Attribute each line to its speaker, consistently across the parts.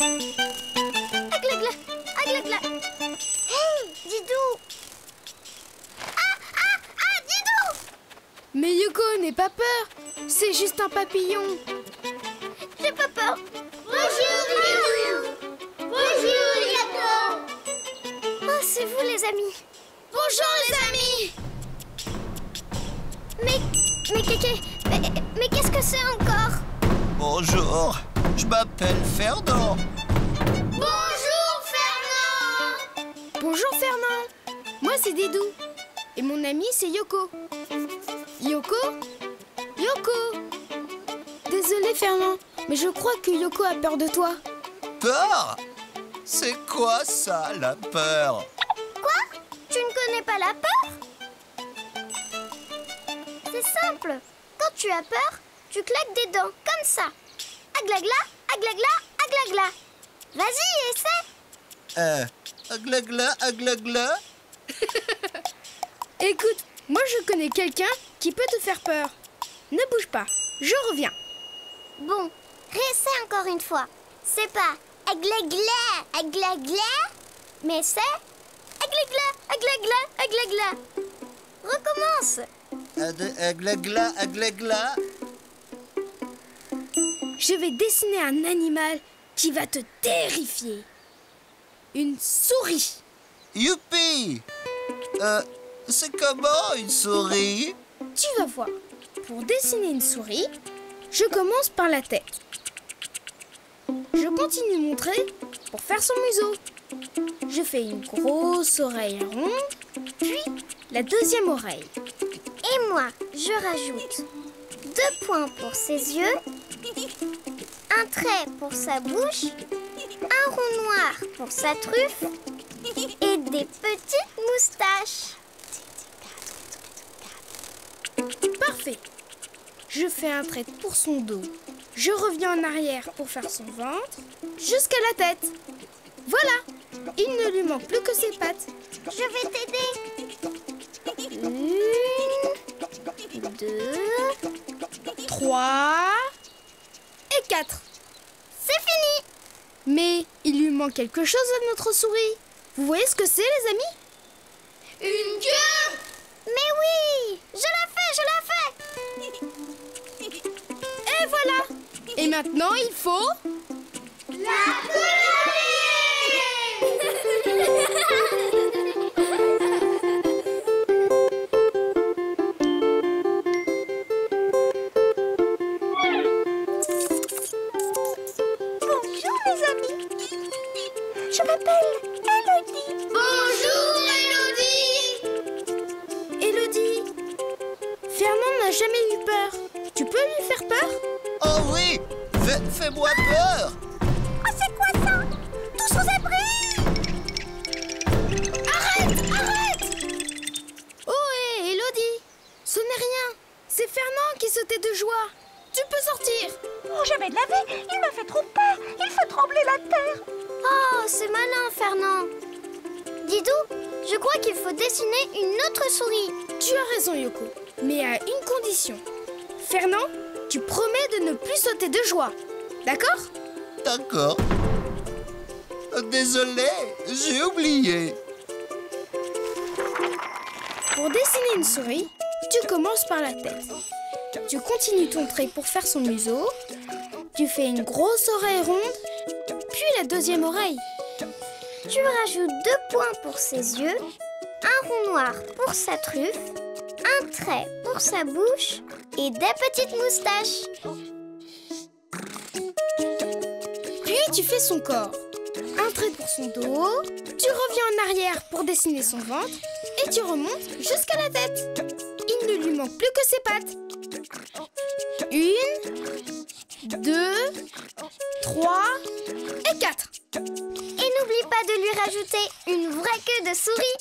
Speaker 1: Aglagla, aglagla. Hey, Didou. Ah, Didou.
Speaker 2: Mais Yoko, n'aie pas peur. C'est juste un papillon.
Speaker 1: J'ai pas peur. Bonjour, Didou. Bonjour, Yoko. Oh, c'est vous, les amis. Bonjour, les amis. Mais qu'est-ce que c'est encore?
Speaker 3: Bonjour, je m'appelle Fernand.
Speaker 1: Bonjour, Fernand.
Speaker 2: Bonjour Fernand. Moi c'est Didou. Et mon ami c'est Yoko. Yoko? Yoko! Désolé Fernand, mais je crois que Yoko a peur de toi.
Speaker 3: Peur? C'est quoi ça, la peur?
Speaker 1: Quoi? Tu ne connais pas la peur? C'est simple. Quand tu as peur, tu claques des dents, comme ça. Aglagla, aglagla, aglagla. Vas-y, essaie.
Speaker 3: Aglagla, aglagla.
Speaker 2: Écoute, moi je connais quelqu'un qui peut te faire peur. Ne bouge pas, je reviens.
Speaker 1: Bon, réessaie encore une fois. C'est pas aglagla, aglagla, mais c'est aglagla, aglagla, aglagla. Recommence.
Speaker 3: Aglagla, aglagla.
Speaker 2: Je vais dessiner un animal qui va te terrifier. Une souris.
Speaker 3: Youpi! C'est comment une souris?
Speaker 2: Tu vas voir. Pour dessiner une souris, je commence par la tête. Je continue de montrer pour faire son museau. Je fais une grosse oreille ronde, puis la deuxième oreille.
Speaker 1: Et moi, je rajoute 2 points pour ses yeux, un trait pour sa bouche, un rond noir pour sa truffe et des petites moustaches.
Speaker 2: Parfait. Je fais un trait pour son dos. Je reviens en arrière pour faire son ventre, jusqu'à la tête. Voilà. Il ne lui manque plus que ses pattes.
Speaker 1: Je vais t'aider. 1, 2,
Speaker 2: 3 et 4.
Speaker 1: c'est fini.
Speaker 2: Mais il lui manque quelque chose à notre souris. Vous voyez ce que c'est, les amis?
Speaker 1: Une queue. Mais oui, je la fais.
Speaker 2: Et voilà. Et maintenant, il faut...
Speaker 1: La colorier. Bonjour les amis. Je m'appelle Elodie. Bonjour Elodie.
Speaker 2: Élodie, Fernand n'a jamais eu peur. Tu peux lui faire peur?
Speaker 3: Oh oui! Fais-moi peur!
Speaker 1: Oh, c'est quoi ça? Tous aux abris. Arrête.
Speaker 2: Oh, hé, Élodie, ce n'est rien. C'est Fernand qui sautait de joie. Tu peux sortir.
Speaker 4: Oh, je vais le laver. Il m'a fait trop peur. Il fait trembler la terre.
Speaker 1: Oh, c'est malin, Fernand. Didou, je crois qu'il faut dessiner une autre souris.
Speaker 2: Tu as raison, Yoko. Mais à une condition. Fernand, tu promets de ne plus sauter de joie. D'accord?
Speaker 3: D'accord. Désolé, j'ai oublié.
Speaker 2: Pour dessiner une souris, tu commences par la tête. Tu continues ton trait pour faire son museau. Tu fais une grosse oreille ronde, puis la deuxième oreille.
Speaker 1: Tu rajoutes 2 points pour ses yeux, un rond noir pour sa truffe, un trait pour sa bouche et des petites moustaches.
Speaker 2: Puis tu fais son corps. Un trait pour son dos, tu reviens en arrière pour dessiner son ventre et tu remontes jusqu'à la tête. Il ne lui manque plus que ses pattes. 1, 2, 3 et 4.
Speaker 1: Et n'oublie pas de lui rajouter une vraie queue de souris.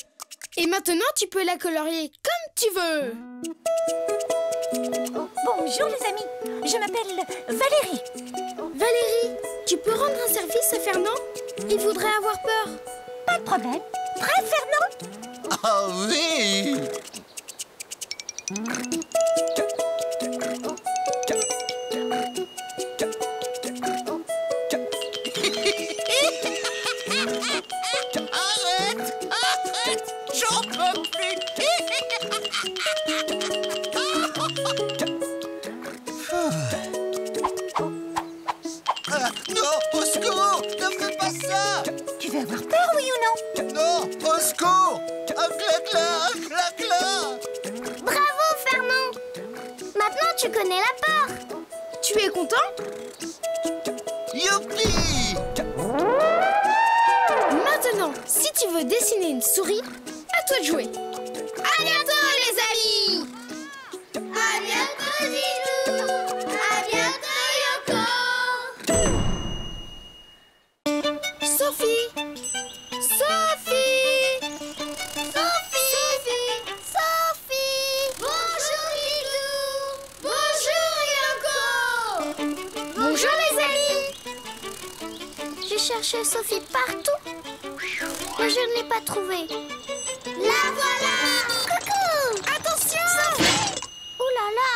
Speaker 2: Et maintenant, tu peux la colorier comme tu veux.
Speaker 4: Bonjour les amis. Je m'appelle Valérie.
Speaker 2: Valérie, tu peux rendre un service à Fernand? Il voudrait avoir peur.
Speaker 4: Pas de problème. Prêt, Fernand?
Speaker 3: Ah oui! Non, au secours! Ne fais pas ça!
Speaker 4: Tu veux avoir peur, oui ou non?
Speaker 3: Non, au secours! Un clacla!
Speaker 1: Bravo, Fernand! Maintenant, tu connais la peur.
Speaker 2: Tu es content?
Speaker 3: Youpi!
Speaker 2: Maintenant, si tu veux dessiner une souris, à toi de jouer. À bientôt les amis!
Speaker 1: À bientôt, Zizou! À bientôt, Yoko!
Speaker 2: Sophie! Sophie!
Speaker 1: Sophie! Bonjour, Zizou! Bonjour, Yoko!
Speaker 2: Bonjour les amis!
Speaker 1: Je cherchais Sophie partout, mais je ne l'ai pas trouvée. La voilà! Coucou!
Speaker 2: Attention!
Speaker 1: Sophie! Oh là là!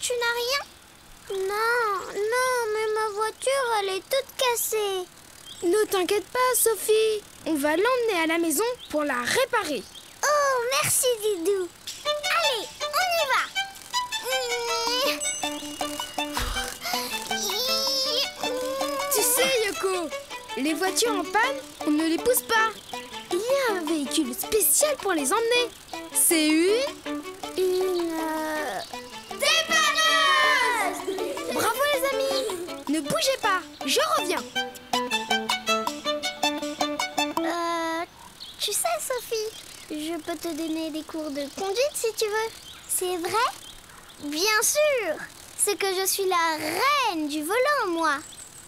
Speaker 1: Tu n'as rien? Non, mais ma voiture, elle est toute cassée.
Speaker 2: Ne t'inquiète pas Sophie, on va l'emmener à la maison pour la réparer.
Speaker 1: Oh, merci, Didou. Allez, on y va.
Speaker 2: Tu sais Yoko, les voitures en panne, on ne les pousse pas. Il y a un véhicule spécial pour les emmener. C'est
Speaker 1: Une dépanneuse!
Speaker 2: Bravo les amis! Ne bougez pas, je reviens.
Speaker 1: Tu sais, Sophie, je peux te donner des cours de conduite si tu veux. C'est vrai? Bien sûr! C'est que je suis la reine du volant, moi.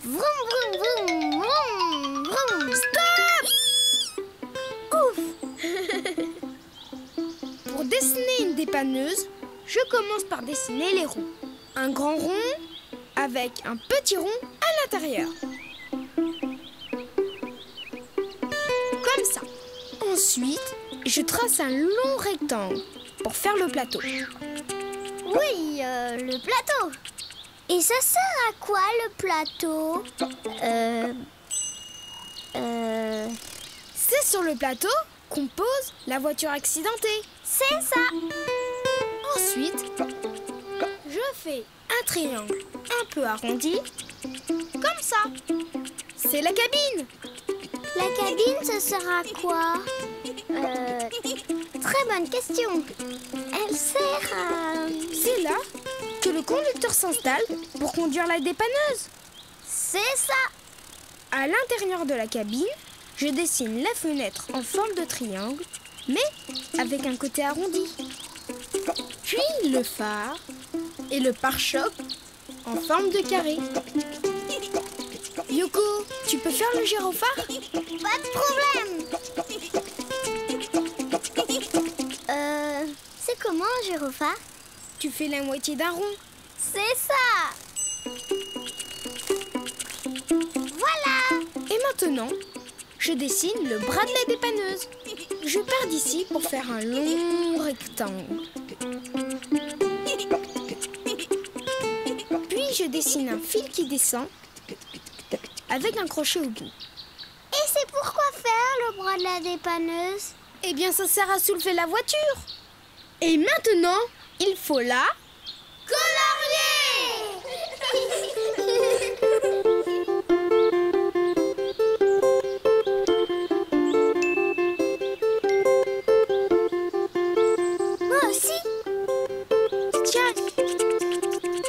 Speaker 1: Vroom, vroom, vroom, vroom, vroom. Stop! Ouf!
Speaker 2: Pour dessiner une dépanneuse, je commence par dessiner les roues. Un grand rond avec un petit rond à l'intérieur. Comme ça. Ensuite, je trace un long rectangle pour faire le plateau.
Speaker 1: Oui, le plateau. Et ça sert à quoi, le plateau?
Speaker 2: C'est sur le plateau qu'on pose la voiture accidentée.
Speaker 1: C'est ça.
Speaker 2: Ensuite, je fais un triangle un peu arrondi, comme ça. C'est la cabine.
Speaker 1: La cabine, ça sert à quoi? Très bonne question. Elle sert à...
Speaker 2: C'est là que le conducteur s'installe pour conduire la dépanneuse.
Speaker 1: C'est ça.
Speaker 2: À l'intérieur de la cabine, je dessine la fenêtre en forme de triangle, mais avec un côté arrondi. Puis le phare et le pare-choc en forme de carré. Yoko, tu peux faire le gyrophare?
Speaker 1: Pas de problème. C'est comment un gyrophare?
Speaker 2: Tu fais la moitié d'un rond.
Speaker 1: C'est ça. Voilà.
Speaker 2: Et maintenant, je dessine le bras de la dépanneuse. Je pars d'ici pour faire un long rectangle. Puis je dessine un fil qui descend avec un crochet au bout.
Speaker 1: Et c'est pourquoi faire le bras de la dépanneuse?
Speaker 2: Eh bien, ça sert à soulever la voiture. Et maintenant, il faut la...
Speaker 1: Moi aussi.
Speaker 2: Tiens,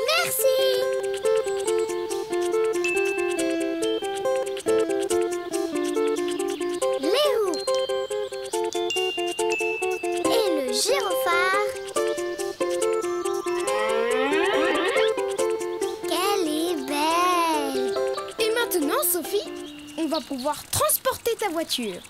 Speaker 1: Merci. Les roues. Et le gyrophare. Qu'elle est belle.
Speaker 2: et maintenant, Sophie, on va pouvoir transporter ta voiture.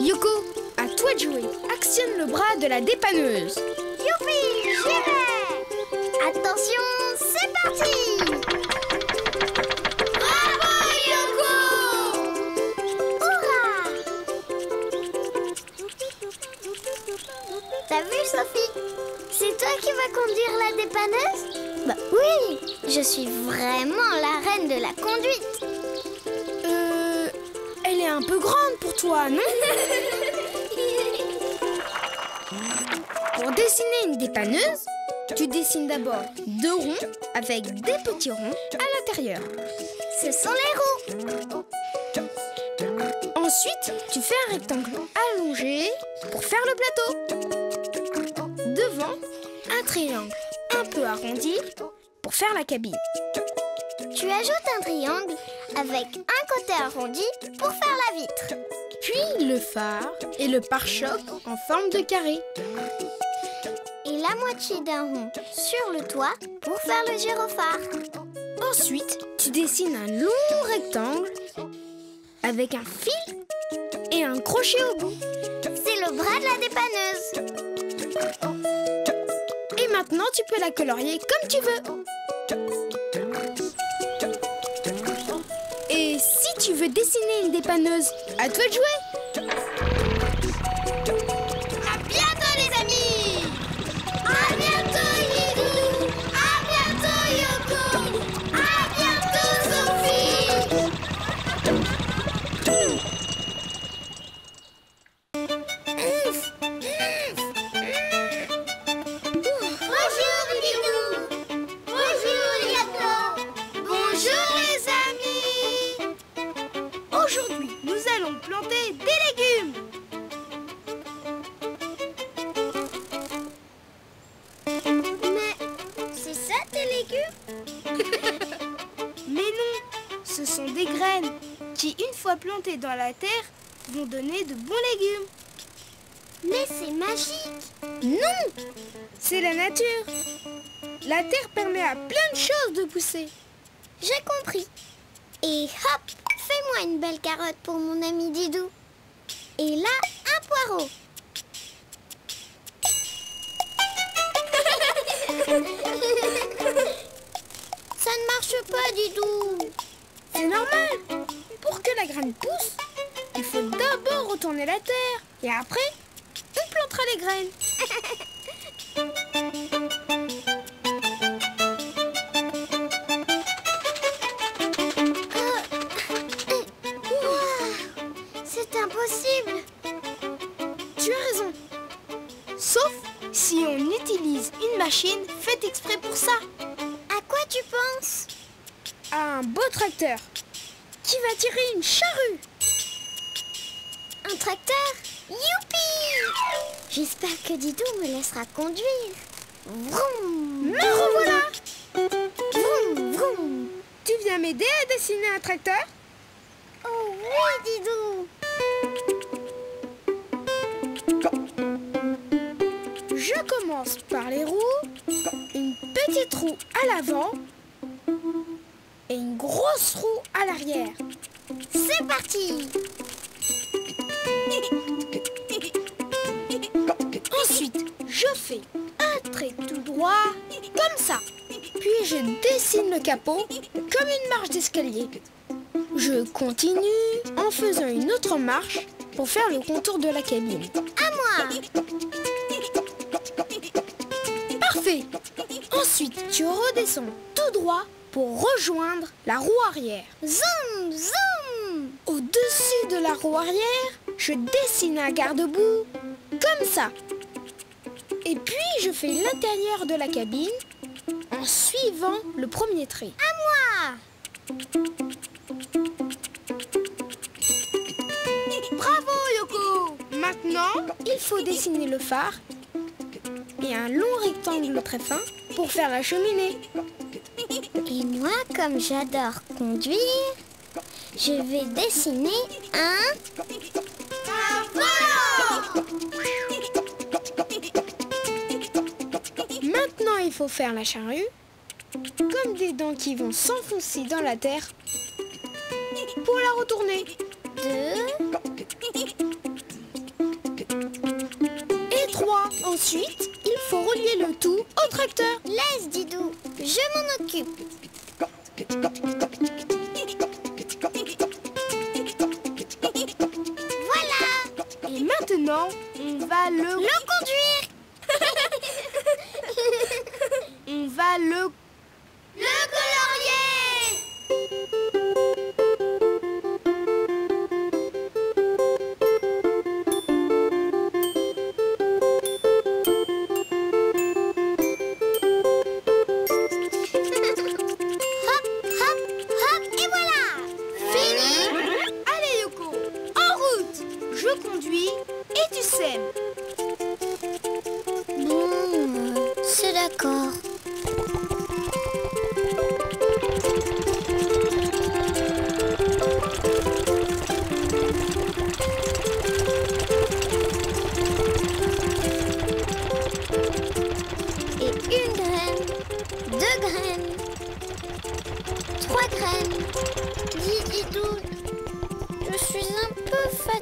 Speaker 2: Yoko, à toi de jouer. Actionne le bras de la dépanneuse.
Speaker 1: Youpi, j'y vais. Attention, c'est parti. Bravo, Yoko. Hurrah. T'as vu, Sophie? C'est toi qui vas conduire la dépanneuse? Bah oui. Oui, je suis vraiment la reine de la conduite.
Speaker 2: Elle est un peu grande pour toi, non? Pour dessiner une dépanneuse, tu dessines d'abord 2 ronds avec des petits ronds à l'intérieur.
Speaker 1: Ce sont les roues.
Speaker 2: Ensuite, tu fais un rectangle allongé pour faire le plateau. Devant, un triangle un peu arrondi pour faire la cabine.
Speaker 1: Tu ajoutes un triangle avec un côté arrondi pour faire la vitre.
Speaker 2: Puis le phare et le pare-choc en forme de carré.
Speaker 1: Et la moitié d'un rond sur le toit pour faire le gyrophare.
Speaker 2: Ensuite, tu dessines un long rectangle avec un fil et un crochet au bout.
Speaker 1: C'est le bras de la dépanneuse.
Speaker 2: Et maintenant, tu peux la colorier comme tu veux. Et si tu veux dessiner une dépanneuse, à toi de jouer.
Speaker 1: À bientôt les amis. À bientôt Lilou. À bientôt Yoko. À bientôt Sophie. Bonjour Lilou. Bonjour Yoko. Bonjour les amis.
Speaker 2: Aujourd'hui, nous allons planter des légumes.
Speaker 1: Mais c'est ça tes légumes?
Speaker 2: Mais non, ce sont des graines qui, une fois plantées dans la terre, vont donner de bons légumes.
Speaker 1: Mais c'est magique.
Speaker 2: Non, c'est la nature. La terre permet à plein de choses de pousser.
Speaker 1: J'ai compris. Et hop, fais-moi une belle carotte pour mon ami Didou. Et là, un poireau. Ça ne marche pas, Didou.
Speaker 2: C'est normal. Pour que la graine pousse, il faut d'abord retourner la terre. Et après, on plantera les graines.
Speaker 1: Ouah, c'est impossible.
Speaker 2: Tu as raison. Sauf si on utilise une machine faite exprès pour ça.
Speaker 1: À quoi tu penses?
Speaker 2: Un beau tracteur qui va tirer une charrue.
Speaker 1: Un tracteur? Youpi! J'espère que Didou me laissera conduire. Vroom!
Speaker 2: Me revoilà.
Speaker 1: Vroom, vroom.
Speaker 2: Tu viens m'aider à dessiner un tracteur?
Speaker 1: Oh oui, Didou!
Speaker 2: Je commence par les roues, une petite roue à l'avant et une grosse roue à l'arrière.
Speaker 1: C'est parti!
Speaker 2: Ensuite, je fais un trait tout droit, comme ça. Puis je dessine le capot comme une marche d'escalier. Je continue en faisant une autre marche pour faire le contour de la cabine.
Speaker 1: À moi!
Speaker 2: Parfait! Ensuite, tu redescends tout droit pour rejoindre la roue arrière.
Speaker 1: Zoom, zoom!
Speaker 2: Au-dessus de la roue arrière, je dessine un garde-boue, comme ça. Et puis, je fais l'intérieur de la cabine en suivant le premier trait.
Speaker 1: À moi!
Speaker 2: Bravo, Yoko! Maintenant, il faut dessiner le phare et un long rectangle très fin pour faire la cheminée.
Speaker 1: Et moi, comme j'adore conduire, je vais dessiner un volant!
Speaker 2: Maintenant, il faut faire la charrue, comme des dents qui vont s'enfoncer dans la terre pour la retourner.
Speaker 1: 2,
Speaker 2: Et 3. Ensuite, il faut relier le tout au tracteur.
Speaker 1: laisse Didou, je m'en occupe. Voilà!
Speaker 2: Et maintenant, on va
Speaker 1: Le conduire!
Speaker 2: On va le
Speaker 1: Le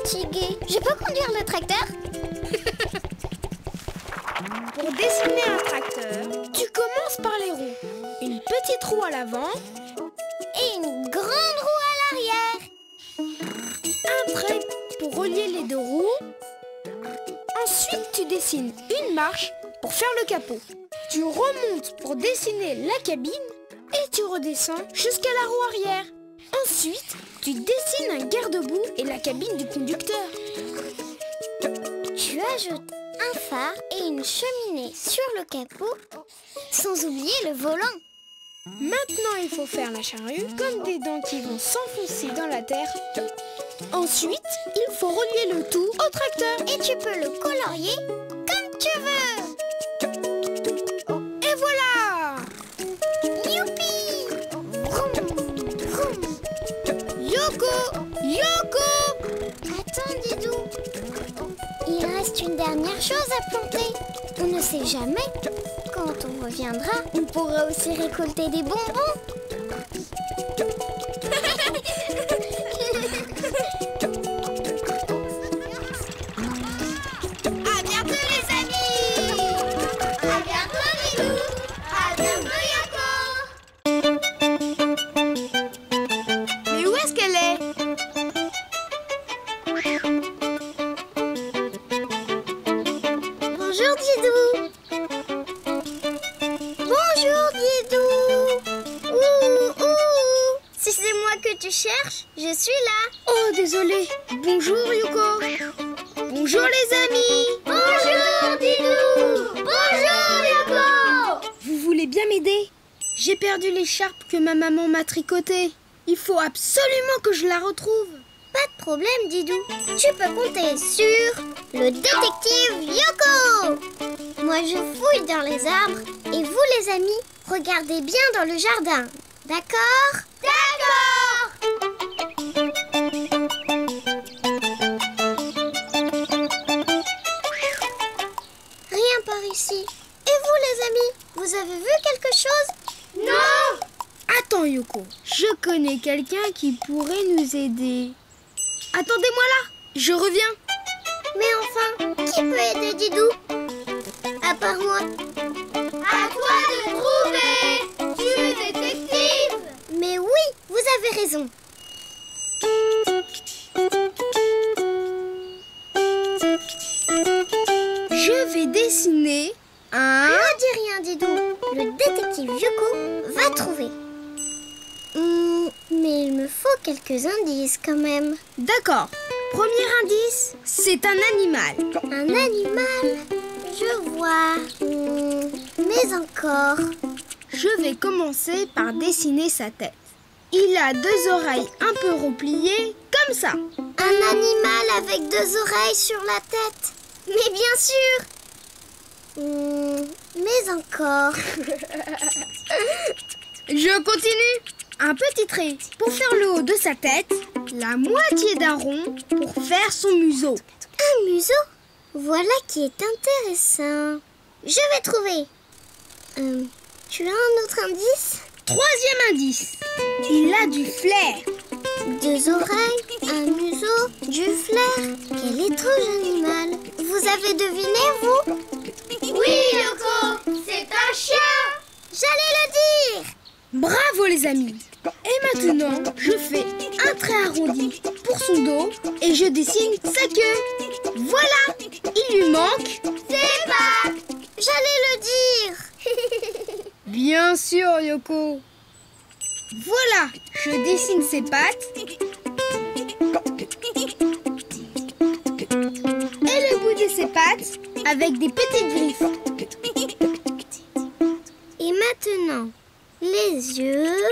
Speaker 1: fatiguée. Je peux conduire le tracteur?
Speaker 2: Pour dessiner un tracteur, tu commences par les roues. Une petite roue à l'avant
Speaker 1: Et une grande roue à l'arrière.
Speaker 2: un trait pour relier les deux roues. Ensuite, tu dessines une marche pour faire le capot. Tu remontes pour dessiner la cabine et tu redescends jusqu'à la roue arrière. Ensuite, tu dessines un garde-boue et la cabine du conducteur.
Speaker 1: Tu ajoutes un phare et une cheminée sur le capot, sans oublier le volant.
Speaker 2: Maintenant, il faut faire la charrue comme des dents qui vont s'enfoncer dans la terre. Ensuite, il faut relier le tout au tracteur.
Speaker 1: Et tu peux le colorier comme tu veux.
Speaker 2: Et voilà!
Speaker 1: Youpi! Vroom, vroom.
Speaker 2: Yoko! Yoko!
Speaker 1: Attends, Didou. Il reste une dernière chose à planter. On ne sait jamais. Quand on reviendra, on pourra aussi récolter des bonbons. À bientôt les amis! À bientôt Didou! À bientôt Yoko!
Speaker 2: Mais où est-ce qu'elle est?
Speaker 1: Bonjour Didou! Bonjour Didou! Ouh, ouh! Si c'est moi que tu cherches, je suis là!
Speaker 2: Oh, désolé. Bonjour, Yoko. Bonjour, les amis.
Speaker 1: Bonjour Didou! Bonjour Yoko!
Speaker 2: Vous voulez bien m'aider? J'ai perdu l'écharpe que ma maman m'a tricotée. Il faut absolument que je la retrouve.
Speaker 1: Pas de problème Didou, tu peux compter sur le détective Yoko! Moi je fouille dans les arbres et vous les amis, regardez bien dans le jardin. D'accord? D'accord! Rien par ici. Et vous les amis, vous avez vu quelque chose? Non!
Speaker 2: Attends, Yoko. Je connais quelqu'un qui pourrait nous aider. Attendez-moi là. Je reviens.
Speaker 1: Mais enfin, qui peut aider Didou? À part moi. À toi de trouver! Tu es détective! Mais oui, vous avez raison.
Speaker 2: Je vais dessiner un...
Speaker 1: Ne dis rien Didou, le détective Yoko va trouver. Mais il me faut quelques indices quand même.
Speaker 2: D'accord. Premier indice, c'est un animal.
Speaker 1: Un animal? Je vois. Mais encore.
Speaker 2: Je vais commencer par dessiner sa tête. Il a deux oreilles un peu repliées, comme ça.
Speaker 1: Un animal avec deux oreilles sur la tête. Mais bien sûr. Mais encore.
Speaker 2: Je continue. Un petit trait pour faire le haut de sa tête, la moitié d'un rond pour faire son museau.
Speaker 1: Un museau? Voilà qui est intéressant. Je vais trouver. Tu as un autre indice?
Speaker 2: Troisième indice, il a du flair.
Speaker 1: Deux oreilles, un museau, du flair. Quel étrange animal. Vous avez deviné, vous? Oui, Yoko, c'est un chien. J'allais le dire.
Speaker 2: Bravo les amis. Et maintenant, je fais un trait arrondi pour son dos et je dessine sa queue. Voilà, il lui manque
Speaker 1: C'est pas. J'allais le dire.
Speaker 2: Bien sûr, Yoko. Voilà, je dessine ses pattes. Et le bout de ses pattes avec des petites griffes.
Speaker 1: Et maintenant, les yeux,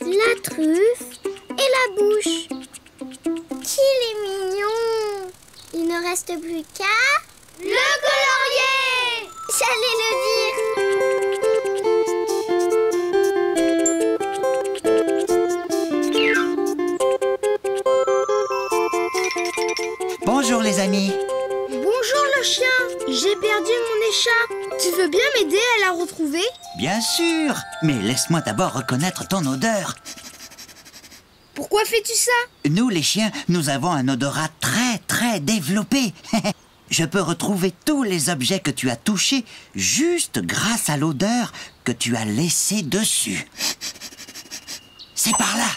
Speaker 1: la truffe et la bouche. Qu'il est mignon. Il ne reste plus qu'à... Le colorier. J'allais le dire.
Speaker 3: Bonjour les amis.
Speaker 2: Bonjour le chien, j'ai perdu mon écharpe. Tu veux bien m'aider à la retrouver?
Speaker 3: Bien sûr, mais laisse-moi d'abord reconnaître ton odeur.
Speaker 2: Pourquoi fais-tu ça?
Speaker 5: Nous, les chiens, nous avons un odorat très développé. Je peux retrouver tous les objets que tu as touchés juste grâce à l'odeur que tu as laissée dessus. C'est par là.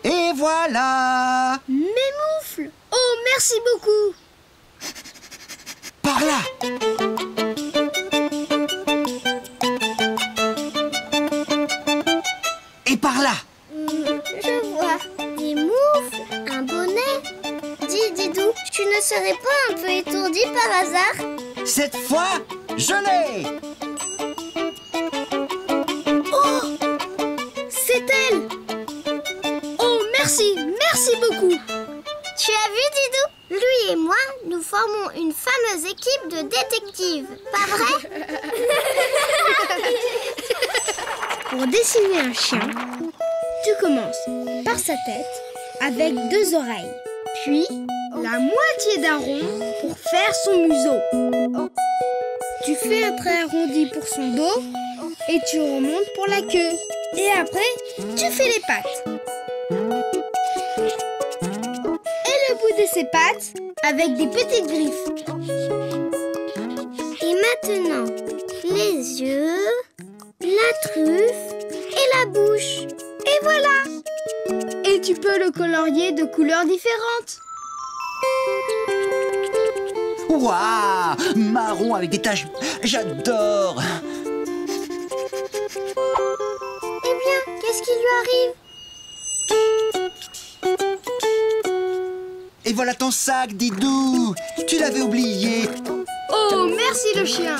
Speaker 5: Et voilà.
Speaker 2: Mes moufles! Oh, merci beaucoup!
Speaker 5: Par là. Et par là.
Speaker 1: Je vois des moufles, un bonnet. Dis, Didou, tu ne serais pas un peu étourdi par hasard?
Speaker 5: Cette fois, je l'ai.
Speaker 2: Oh! C'est elle! Oh, merci beaucoup!
Speaker 1: Tu as vu, Didou? Lui et moi, nous formons une fameuse équipe de détectives. Pas vrai?
Speaker 2: Pour dessiner un chien, tu commences par sa tête avec 2 oreilles, puis la moitié d'un rond pour faire son museau. Tu fais un trait arrondi pour son dos et tu remontes pour la queue. Et après, tu fais les pattes. Et le bout de ses pattes avec des petites griffes.
Speaker 1: Et maintenant, les yeux, la truffe et la bouche. Et voilà!
Speaker 2: Et tu peux le colorier de couleurs différentes.
Speaker 5: Waouh! Marron avec des taches. J'adore!
Speaker 1: Eh bien, qu'est-ce qui lui arrive?
Speaker 5: Et voilà ton sac, Didou! Tu l'avais oublié!
Speaker 2: Oh, merci le chien!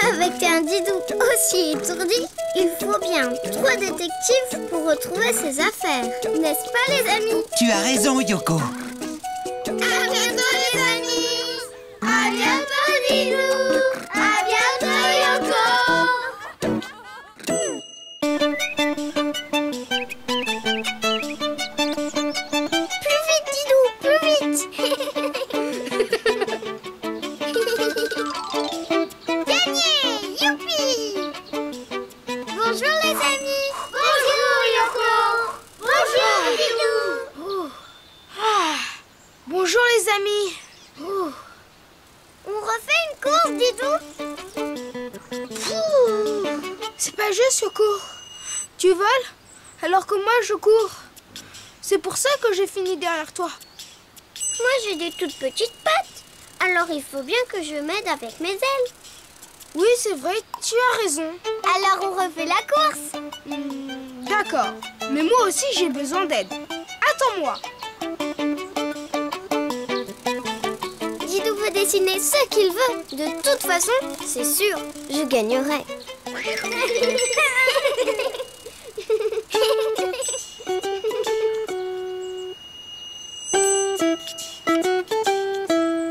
Speaker 1: Avec un Didou aussi étourdi, il faut bien 3 détectives pour retrouver ses affaires. N'est-ce pas, les amis?
Speaker 5: Tu as raison, Yoko!
Speaker 1: À bientôt, les amis! À bientôt, Didou! À bientôt, Yoko! Plus vite, Didou! Plus vite! Gagné! Youpi! Bonjour, les amis! Bonjour, Yoko! Bonjour, Didou!
Speaker 2: Bonjour les amis!
Speaker 1: On refait une course, Didou?
Speaker 2: C'est pas juste, Yoko. Tu voles alors que moi je cours. C'est pour ça que j'ai fini derrière toi.
Speaker 1: Moi, j'ai des toutes petites pattes. Alors, il faut bien que je m'aide avec mes ailes.
Speaker 2: Oui, c'est vrai, tu as raison.
Speaker 1: Alors, on refait la course.
Speaker 2: D'accord, mais moi aussi j'ai besoin d'aide. Attends-moi.
Speaker 1: Didou veut dessiner ce qu'il veut. De toute façon, c'est sûr, je gagnerai.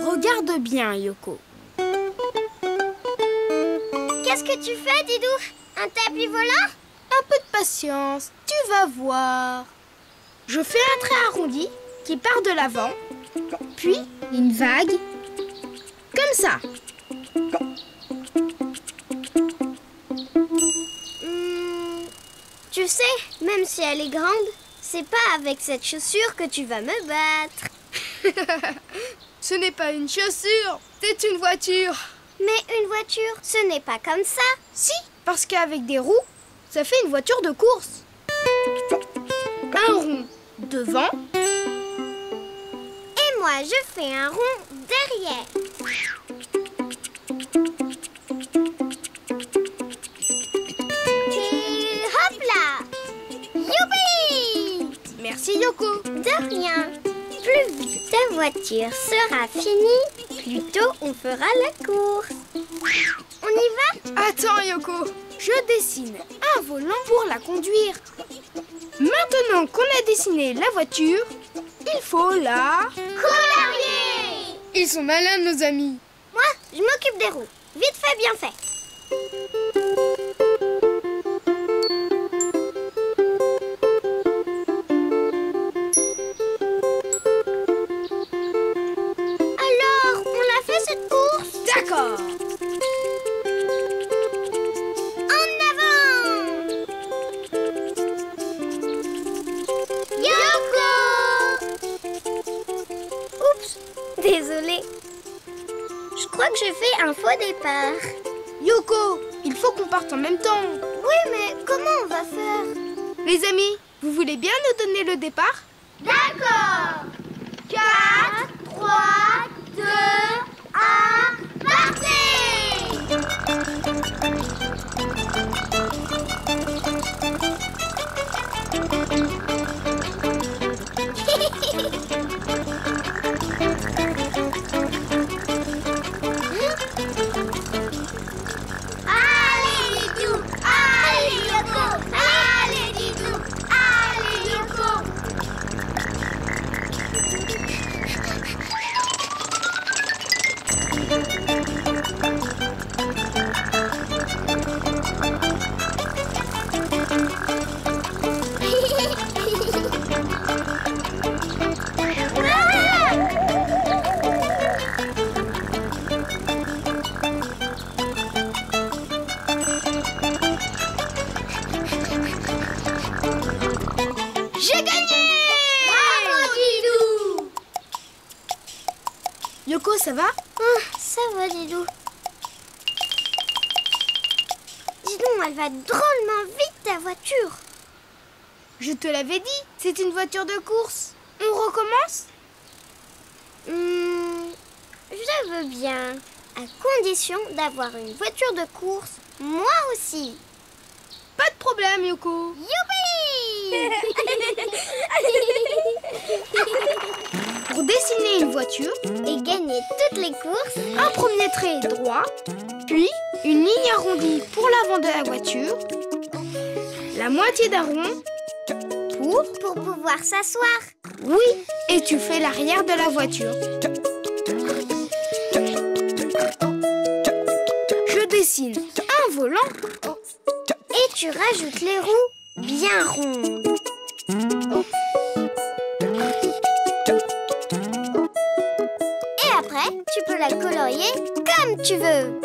Speaker 2: Regarde bien, Yoko.
Speaker 1: Qu'est-ce que tu fais, Didou? Un tapis volant?
Speaker 2: Un peu de patience, tu vas voir. Je fais un trait arrondi qui part de l'avant, puis une vague, comme ça.
Speaker 1: Tu sais, même si elle est grande, c'est pas avec cette chaussure que tu vas me battre.
Speaker 2: Ce n'est pas une chaussure, c'est une voiture.
Speaker 1: Mais une voiture, ce n'est pas comme ça.
Speaker 2: Si, parce qu'avec des roues, ça fait une voiture de course. Un rond devant.
Speaker 1: Et moi, je fais un rond derrière. Et hop là! Youpi!
Speaker 2: Merci Yoko.
Speaker 1: De rien. Plus vite ta voiture sera finie, plus tôt on fera la course. On y va?
Speaker 2: Attends Yoko, je dessine un volant pour la conduire. Maintenant qu'on a dessiné la voiture, il faut la...
Speaker 1: Colorier!
Speaker 2: Ils sont malins nos amis.
Speaker 1: Moi, je m'occupe des roues. Vite fait, bien fait. Alors, on a fait cette course?
Speaker 2: D'accord.
Speaker 1: Désolée. Je crois que j'ai fait un faux départ.
Speaker 2: Yoko, il faut qu'on parte en même temps.
Speaker 1: Oui, mais comment on va faire?
Speaker 2: Les amis, vous voulez bien nous donner le départ?
Speaker 1: D'accord. 4, 3, 2, 1, partez! Allez, Didou! Allez, Yoko! Allez, Didou! Allez, Yoko!
Speaker 2: J'ai gagné!
Speaker 1: Bravo, Didou!
Speaker 2: Yoko, ça va?
Speaker 1: Ça va, Didou. Dis donc, elle va drôlement vite, ta voiture.
Speaker 2: Je te l'avais dit, c'est une voiture de course. On recommence?
Speaker 1: Je veux bien, à condition d'avoir une voiture de course, moi aussi.
Speaker 2: Pas de problème, Yoko.
Speaker 1: Youpi!
Speaker 2: Pour dessiner une voiture,
Speaker 1: Et gagner toutes les courses.
Speaker 2: un premier trait droit, puis une ligne arrondie pour l'avant de la voiture, la moitié d'un rond,
Speaker 1: Pour pouvoir s'asseoir.
Speaker 2: oui, et tu fais l'arrière de la voiture. Je dessine un volant,
Speaker 1: Et tu rajoutes les roues bien rondes. Et après, tu peux la colorier comme tu veux.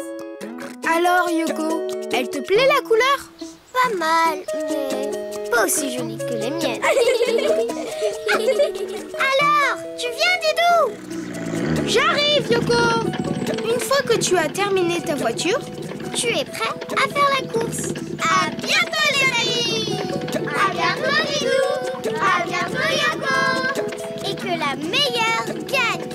Speaker 2: alors Yoko, elle te plaît la couleur?
Speaker 1: Pas mal, mais pas aussi jolie que les miennes. Alors, tu viens, Didou?
Speaker 2: J'arrive, Yoko! Une fois que tu as terminé ta voiture,
Speaker 1: Tu es prêt à faire la course. À bientôt, les amis. À bientôt, Didou. À bientôt, Yoko. Et que la meilleure gagne.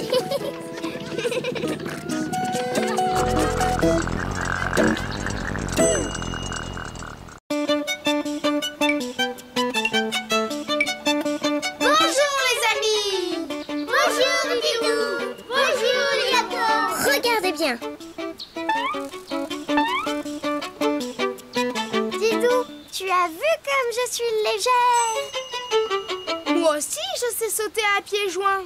Speaker 1: Bonjour, les amis. Bonjour, Didou. Bonjour, Yoko. Regardez bien. Didou, tu as vu comme je suis légère?
Speaker 2: moi aussi je sais sauter à pieds joints.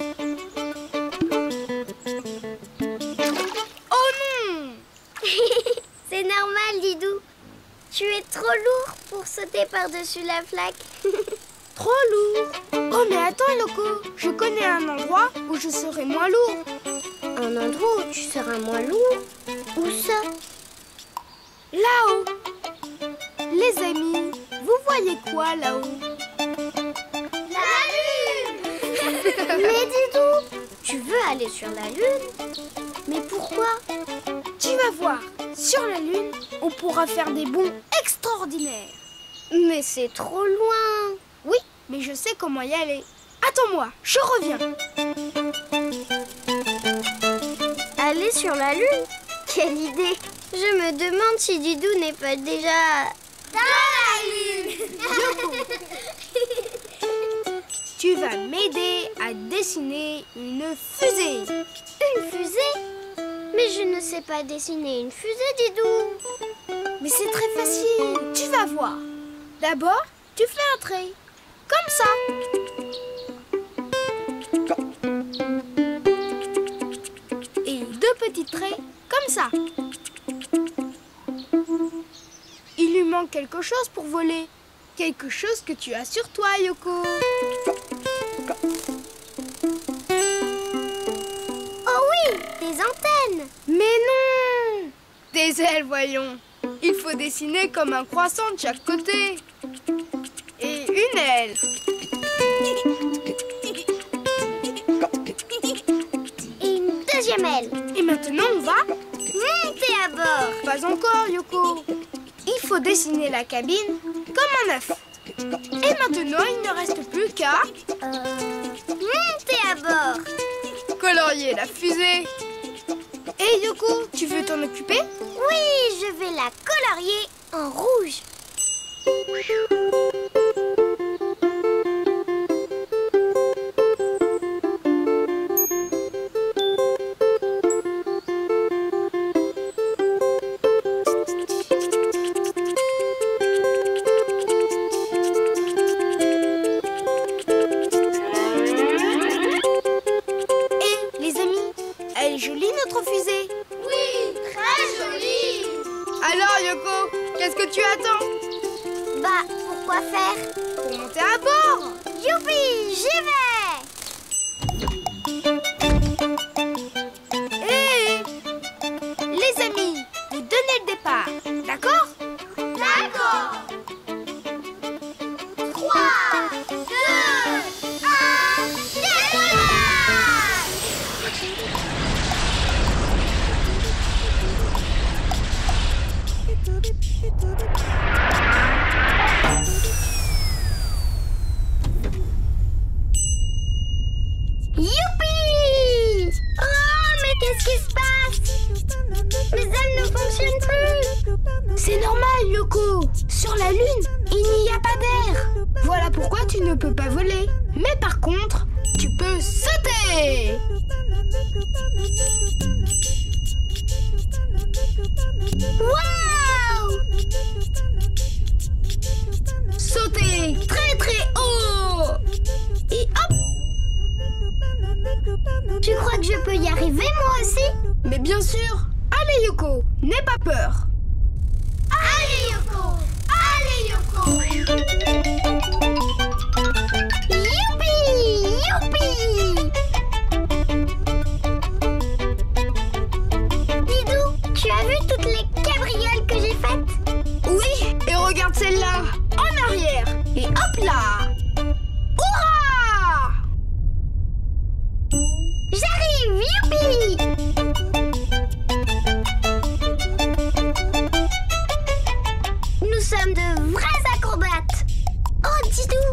Speaker 2: Oh non!
Speaker 1: C'est normal, Didou. Tu es trop lourd pour sauter par-dessus la flaque.
Speaker 2: Trop lourd. Oh mais attends Yoko, je connais un endroit où je serai moins lourd.
Speaker 1: Un endroit où tu seras moins lourd? Où ça?
Speaker 2: Là-haut. Les amis, vous voyez quoi là-haut?
Speaker 1: La lune. Mais Didou, tu veux aller sur la lune? Mais pourquoi?
Speaker 2: Tu vas voir, sur la Lune, on pourra faire des bonds extraordinaires.
Speaker 1: Mais c'est trop loin.
Speaker 2: Oui, mais je sais comment y aller. Attends-moi, je reviens.
Speaker 1: Aller sur la lune? Quelle idée! Je me demande si Didou n'est pas déjà... dans la lune.
Speaker 2: Tu vas m'aider à dessiner une fusée.
Speaker 1: Une fusée? Mais je ne sais pas dessiner une fusée, Didou.
Speaker 2: Mais c'est très facile, tu vas voir. D'abord, tu fais un trait, comme ça. Et deux petits traits, comme ça. Il lui manque quelque chose pour voler. Quelque chose que tu as sur toi, Yoko.
Speaker 1: Oh oui, des antennes.
Speaker 2: Mais non! Des ailes, voyons. Il faut dessiner comme un croissant de chaque côté. Et une aile.
Speaker 1: Et une deuxième aile.
Speaker 2: Et maintenant, on va...
Speaker 1: Monter à bord.
Speaker 2: Pas encore, Yoko. Il faut dessiner la cabine comme un œuf. Et maintenant, il ne reste plus qu'à...
Speaker 1: Monter à bord.
Speaker 2: colorier la fusée. Et Yoko, tu veux t'en occuper?
Speaker 1: Oui, je vais la colorier en rouge.
Speaker 2: Alors Yoko, qu'est-ce que tu attends?
Speaker 1: Bah, pourquoi faire?
Speaker 2: Pour monter à bord.
Speaker 1: Youpi, j'y vais!
Speaker 2: Hé! Les amis, vous donnez le départ, d'accord?
Speaker 1: D'accord! 3, 2, 1, décollage! Youpi! Oh, mais qu'est-ce qui se passe? Mes ailes ne fonctionnent plus!
Speaker 2: C'est normal Yoko. Sur la Lune, il n'y a pas d'air. Voilà pourquoi tu ne peux pas voler. Mais par contre, tu peux sauter.
Speaker 1: Waouh!
Speaker 2: Sauter très très haut. Et hop!
Speaker 1: Tu crois que je peux y arriver moi aussi?
Speaker 2: Mais bien sûr. Allez Yoko, n'aie pas peur.
Speaker 1: Allez Yoko! Allez Yoko! Youpi! Youpi! Didou, tu as vu toutes les cabrioles que j'ai faites?
Speaker 2: Oui, et regarde celle-là. En arrière. Et hop là. Hurrah!
Speaker 1: J'arrive! Youpi! Nous sommes de vrais acrobates! Oh, Didou!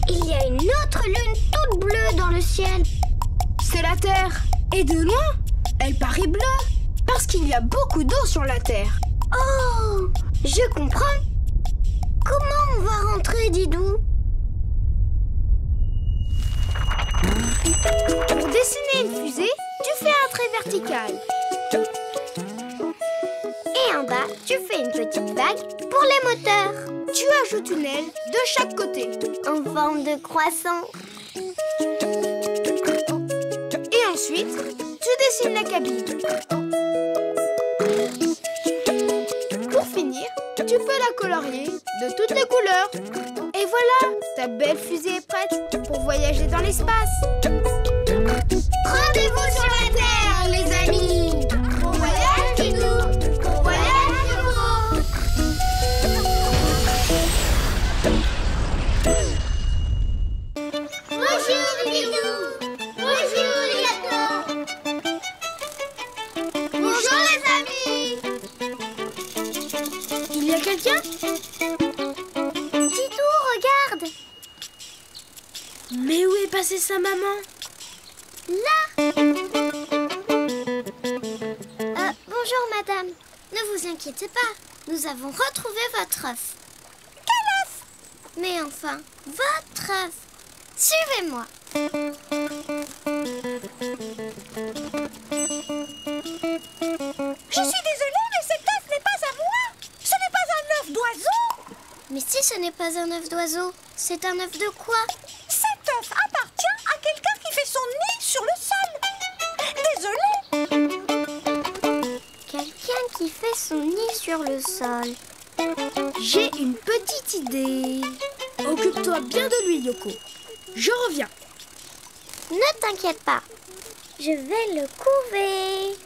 Speaker 1: Il y a une autre lune toute bleue dans le ciel!
Speaker 2: C'est la Terre. Et de loin, elle paraît bleue. Parce qu'il y a beaucoup d'eau sur la Terre.
Speaker 1: Oh! Je comprends! Comment on va rentrer, Didou?
Speaker 2: Pour dessiner une fusée, tu fais un trait vertical.
Speaker 1: Et en bas, tu fais une petite vague pour les moteurs!
Speaker 2: Tu ajoutes une aile de chaque côté.
Speaker 1: En forme de croissant!
Speaker 2: Et ensuite, tu dessines la cabine. Pour finir, tu peux la colorier de toutes les couleurs. Et voilà, ta belle fusée est prête pour voyager dans l'espace.
Speaker 1: Rendez-vous sur la Terre, les amis! Bon voyage, Didou! Bon voyage, Yoko! Bonjour, Didou! Bonjour, les gâteaux! Bonjour, les amis!
Speaker 2: Il y a quelqu'un?
Speaker 1: Didou, regarde!
Speaker 2: Mais où est passée sa maman?
Speaker 1: Là! Bonjour, madame. Ne vous inquiétez pas. Nous avons retrouvé votre œuf. Quel œuf? Mais enfin, votre œuf. Suivez-moi.
Speaker 4: Je suis désolée, mais cet œuf n'est pas à moi. Ce n'est pas un œuf d'oiseau.
Speaker 1: Mais si ce n'est pas un œuf d'oiseau, c'est un œuf de quoi?
Speaker 4: Cet œuf appartient à quelqu'un qui fait son nid sur le sol. Désolée.
Speaker 1: Quelqu'un qui fait son nid sur le sol.
Speaker 2: J'ai une petite idée. Occupe-toi bien de lui, Yoko. Je reviens.
Speaker 1: Ne t'inquiète pas. Je vais le couver.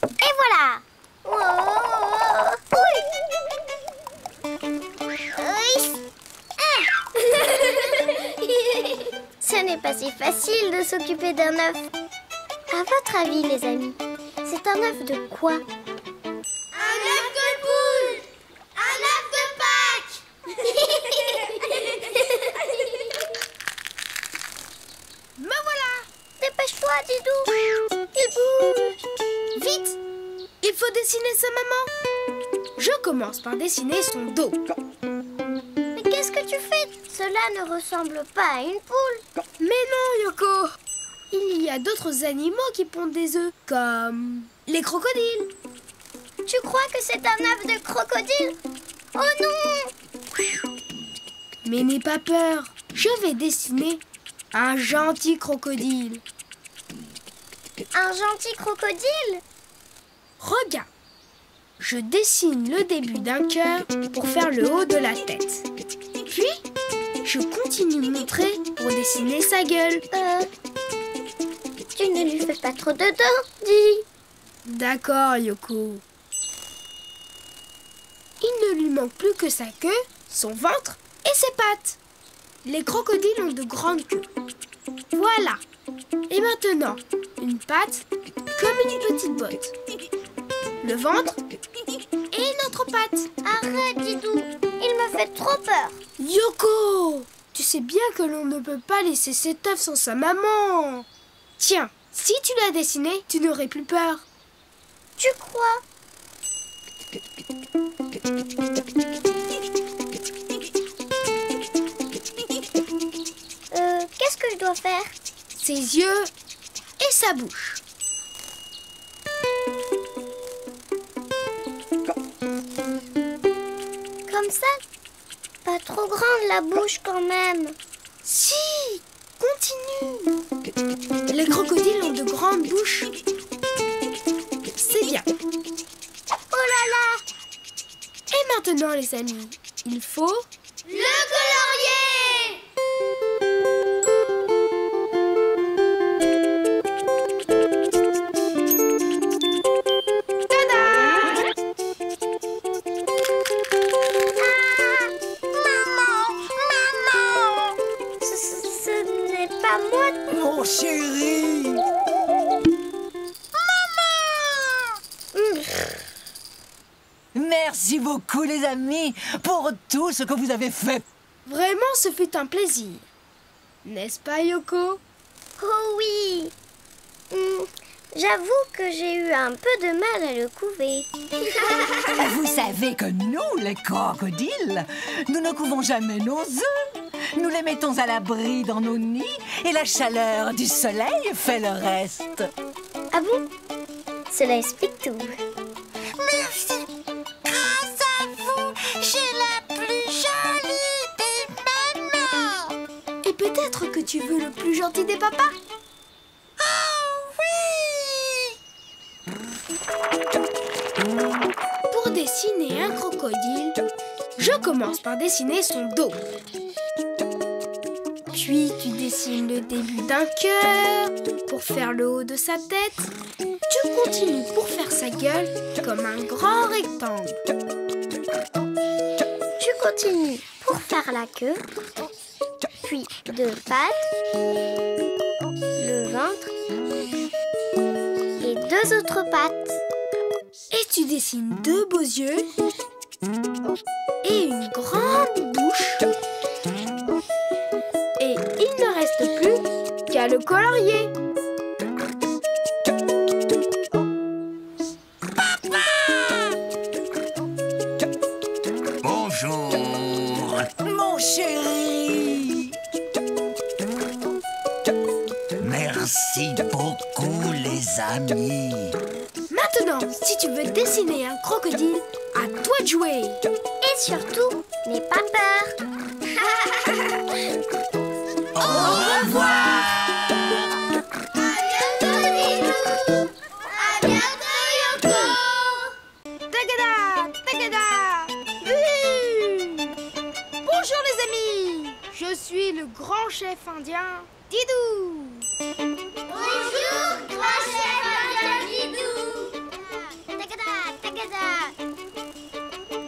Speaker 1: Et voilà. Oui. Ce n'est pas si facile de s'occuper d'un œuf. À votre avis, les amis, c'est un œuf de quoi? Un œuf de poule! Un œuf de Pâques!
Speaker 2: Me voilà!
Speaker 1: Dépêche-toi, Didou! Il bouge!
Speaker 2: Vite! Il faut dessiner sa maman. Je commence par dessiner son dos.
Speaker 1: Mais qu'est-ce que tu fais? Cela ne ressemble pas à une poule.
Speaker 2: Mais non, Yoko! Il y a d'autres animaux qui pondent des œufs, comme les crocodiles.
Speaker 1: Tu crois que c'est un œuf de crocodile? Oh non!
Speaker 2: Mais n'aie pas peur, je vais dessiner un gentil crocodile.
Speaker 1: Un gentil crocodile?
Speaker 2: Regarde, je dessine le début d'un cœur pour faire le haut de la tête. Puis, je continue de montrer pour dessiner sa gueule.
Speaker 1: Tu ne lui fais pas trop de dents, dis.
Speaker 2: D'accord, Yoko. Il ne lui manque plus que sa queue, son ventre et ses pattes. Les crocodiles ont de grandes queues. Voilà. Et maintenant, une patte comme une petite botte. Le ventre et une autre patte.
Speaker 1: Arrête, Didou. Il me fait trop peur.
Speaker 2: Yoko, tu sais bien que l'on ne peut pas laisser cet œuf sans sa maman. Tiens, si tu l'as dessiné, tu n'aurais plus peur.
Speaker 1: Tu crois? Qu'est-ce que je dois faire?
Speaker 2: Ses yeux et sa bouche.
Speaker 1: Comme ça? Pas trop grande la bouche quand même.
Speaker 2: Si, continue. Les crocodiles ont de grandes bouches. C'est bien.
Speaker 1: Oh là là!
Speaker 2: Et maintenant, les amis, il faut...
Speaker 1: Le colorier!
Speaker 2: Tada!
Speaker 1: Maman! Ce n'est pas moi.
Speaker 3: Mon chéri! Merci beaucoup, les amis, pour tout ce que vous avez fait.
Speaker 2: Vraiment, ce fut un plaisir. N'est-ce pas, Yoko?
Speaker 1: Oh oui. J'avoue que j'ai eu un peu de mal à le couver.
Speaker 3: Vous savez que nous, les crocodiles, nous ne couvons jamais nos œufs. Nous les mettons à l'abri dans nos nids et la chaleur du soleil fait le reste.
Speaker 1: Ah bon? Cela explique tout.
Speaker 4: Merci. Grâce à vous, j'ai la plus jolie des mamans.
Speaker 2: Et peut-être que tu veux le plus gentil des papas?
Speaker 4: Oh oui!
Speaker 2: Pour dessiner un crocodile, je commence par dessiner son dos. Puis tu dessines le début d'un cœur pour faire le haut de sa tête. Tu continues pour faire sa gueule comme un grand rectangle.
Speaker 1: Tu continues pour faire la queue, puis deux pattes, le ventre et deux autres pattes.
Speaker 2: Et tu dessines deux beaux yeux et une grande bouche. Et il ne reste plus qu'à le colorier.
Speaker 5: Bonjour.
Speaker 3: Mon chéri!
Speaker 5: Merci beaucoup, les amis.
Speaker 2: Maintenant, si tu veux dessiner un crocodile, à toi de jouer.
Speaker 1: Et surtout, n'aie pas peur.
Speaker 5: Au revoir.
Speaker 1: À bientôt, Didou. À bientôt, Yoko.
Speaker 2: Tagada, tagada. Wouhou. Bonjour les amis. Je suis le grand chef indien, Didou.
Speaker 1: Bonjour, grand chef indien Didou. Tagada, tagada.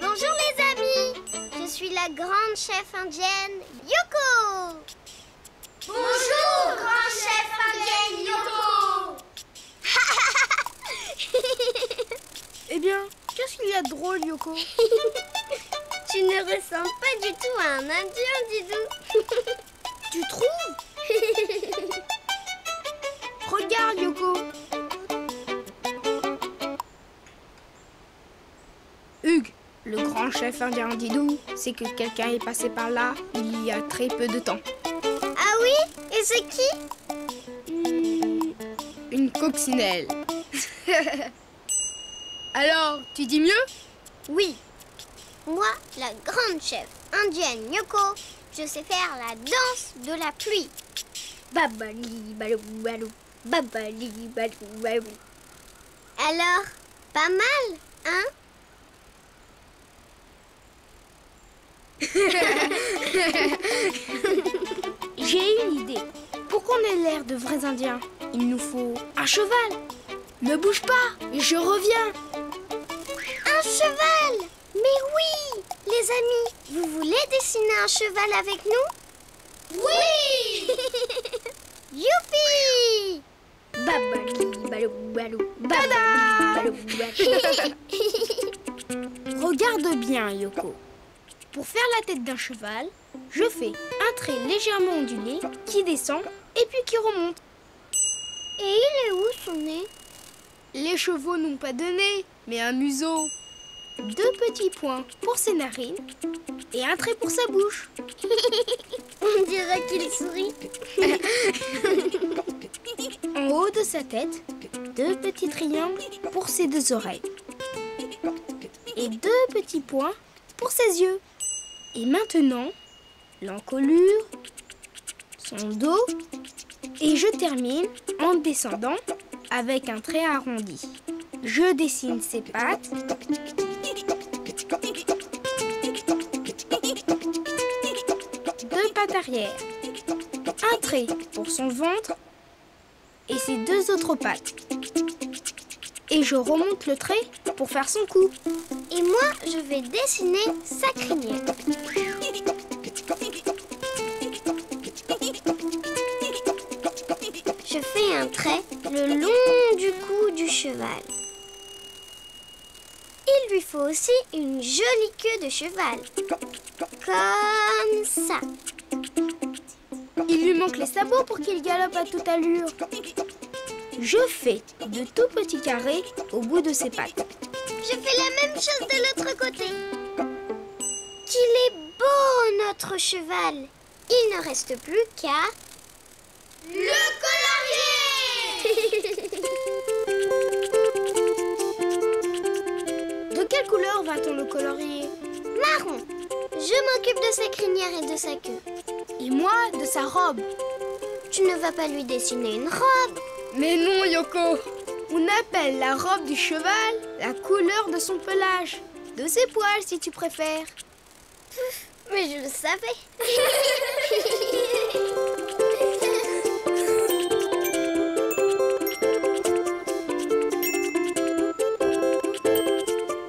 Speaker 1: Bonjour les amis. Je suis la grande chef indienne Yoko. Bonjour, grand chef indienne Yoko.
Speaker 2: qu'il y a de drôle, Yoko?
Speaker 1: Tu ne ressembles pas du tout à un Indien, Didou.
Speaker 2: Tu trouves? Regarde, Yoko. Hugues, le grand chef indien Didou, c'est que quelqu'un est passé par là il y a très peu de temps.
Speaker 1: Ah oui? Et c'est qui?
Speaker 2: Une coccinelle. Alors, tu dis mieux?
Speaker 1: Oui. Moi, la grande chef indienne Yoko, je sais faire la danse de la pluie. Babali balou balou, babali balou balou. Alors, pas mal, hein?
Speaker 2: J'ai une idée. Pour qu'on ait l'air de vrais Indiens, il nous faut un cheval. Ne bouge pas, je reviens.
Speaker 1: Un cheval! Mais oui! Les amis, vous voulez dessiner un cheval avec nous? Oui! Youpi! Babali balou balou, babali balou balou.
Speaker 2: Regarde bien, Yoko. Pour faire la tête d'un cheval, je fais un trait légèrement ondulé qui descend et puis qui remonte.
Speaker 1: Et il est où son nez?
Speaker 2: Les chevaux n'ont pas de nez, mais un museau. 2 petits points pour ses narines et un trait pour sa bouche.
Speaker 1: On dirait qu'il sourit.
Speaker 2: En haut de sa tête, 2 petits triangles pour ses 2 oreilles. Et 2 petits points pour ses yeux. Et maintenant, l'encolure, son dos, et je termine en descendant avec un trait arrondi. Je dessine ses pattes. 2 pattes arrière. Un trait pour son ventre et ses 2 autres pattes. Et je remonte le trait pour faire son cou.
Speaker 1: Et moi, je vais dessiner sa crinière. Je fais un trait le long du cou du cheval. Il lui faut aussi une jolie queue de cheval. Comme ça.
Speaker 2: Il lui manque les sabots pour qu'il galope à toute allure. Je fais de tout petits carrés au bout de ses pattes.
Speaker 1: Je fais la même chose de l'autre côté. Qu'il est beau, notre cheval. Il ne reste plus qu'à... le colorier.
Speaker 2: De quelle couleur va-t-on le colorier?
Speaker 1: Marron. Je m'occupe de sa crinière et de sa queue.
Speaker 2: Et moi, de sa robe.
Speaker 1: Tu ne vas pas lui dessiner une robe.
Speaker 2: Mais non, Yoko. On appelle la robe du cheval la couleur de son pelage. De ses poils, si tu préfères.
Speaker 1: Mais je le savais.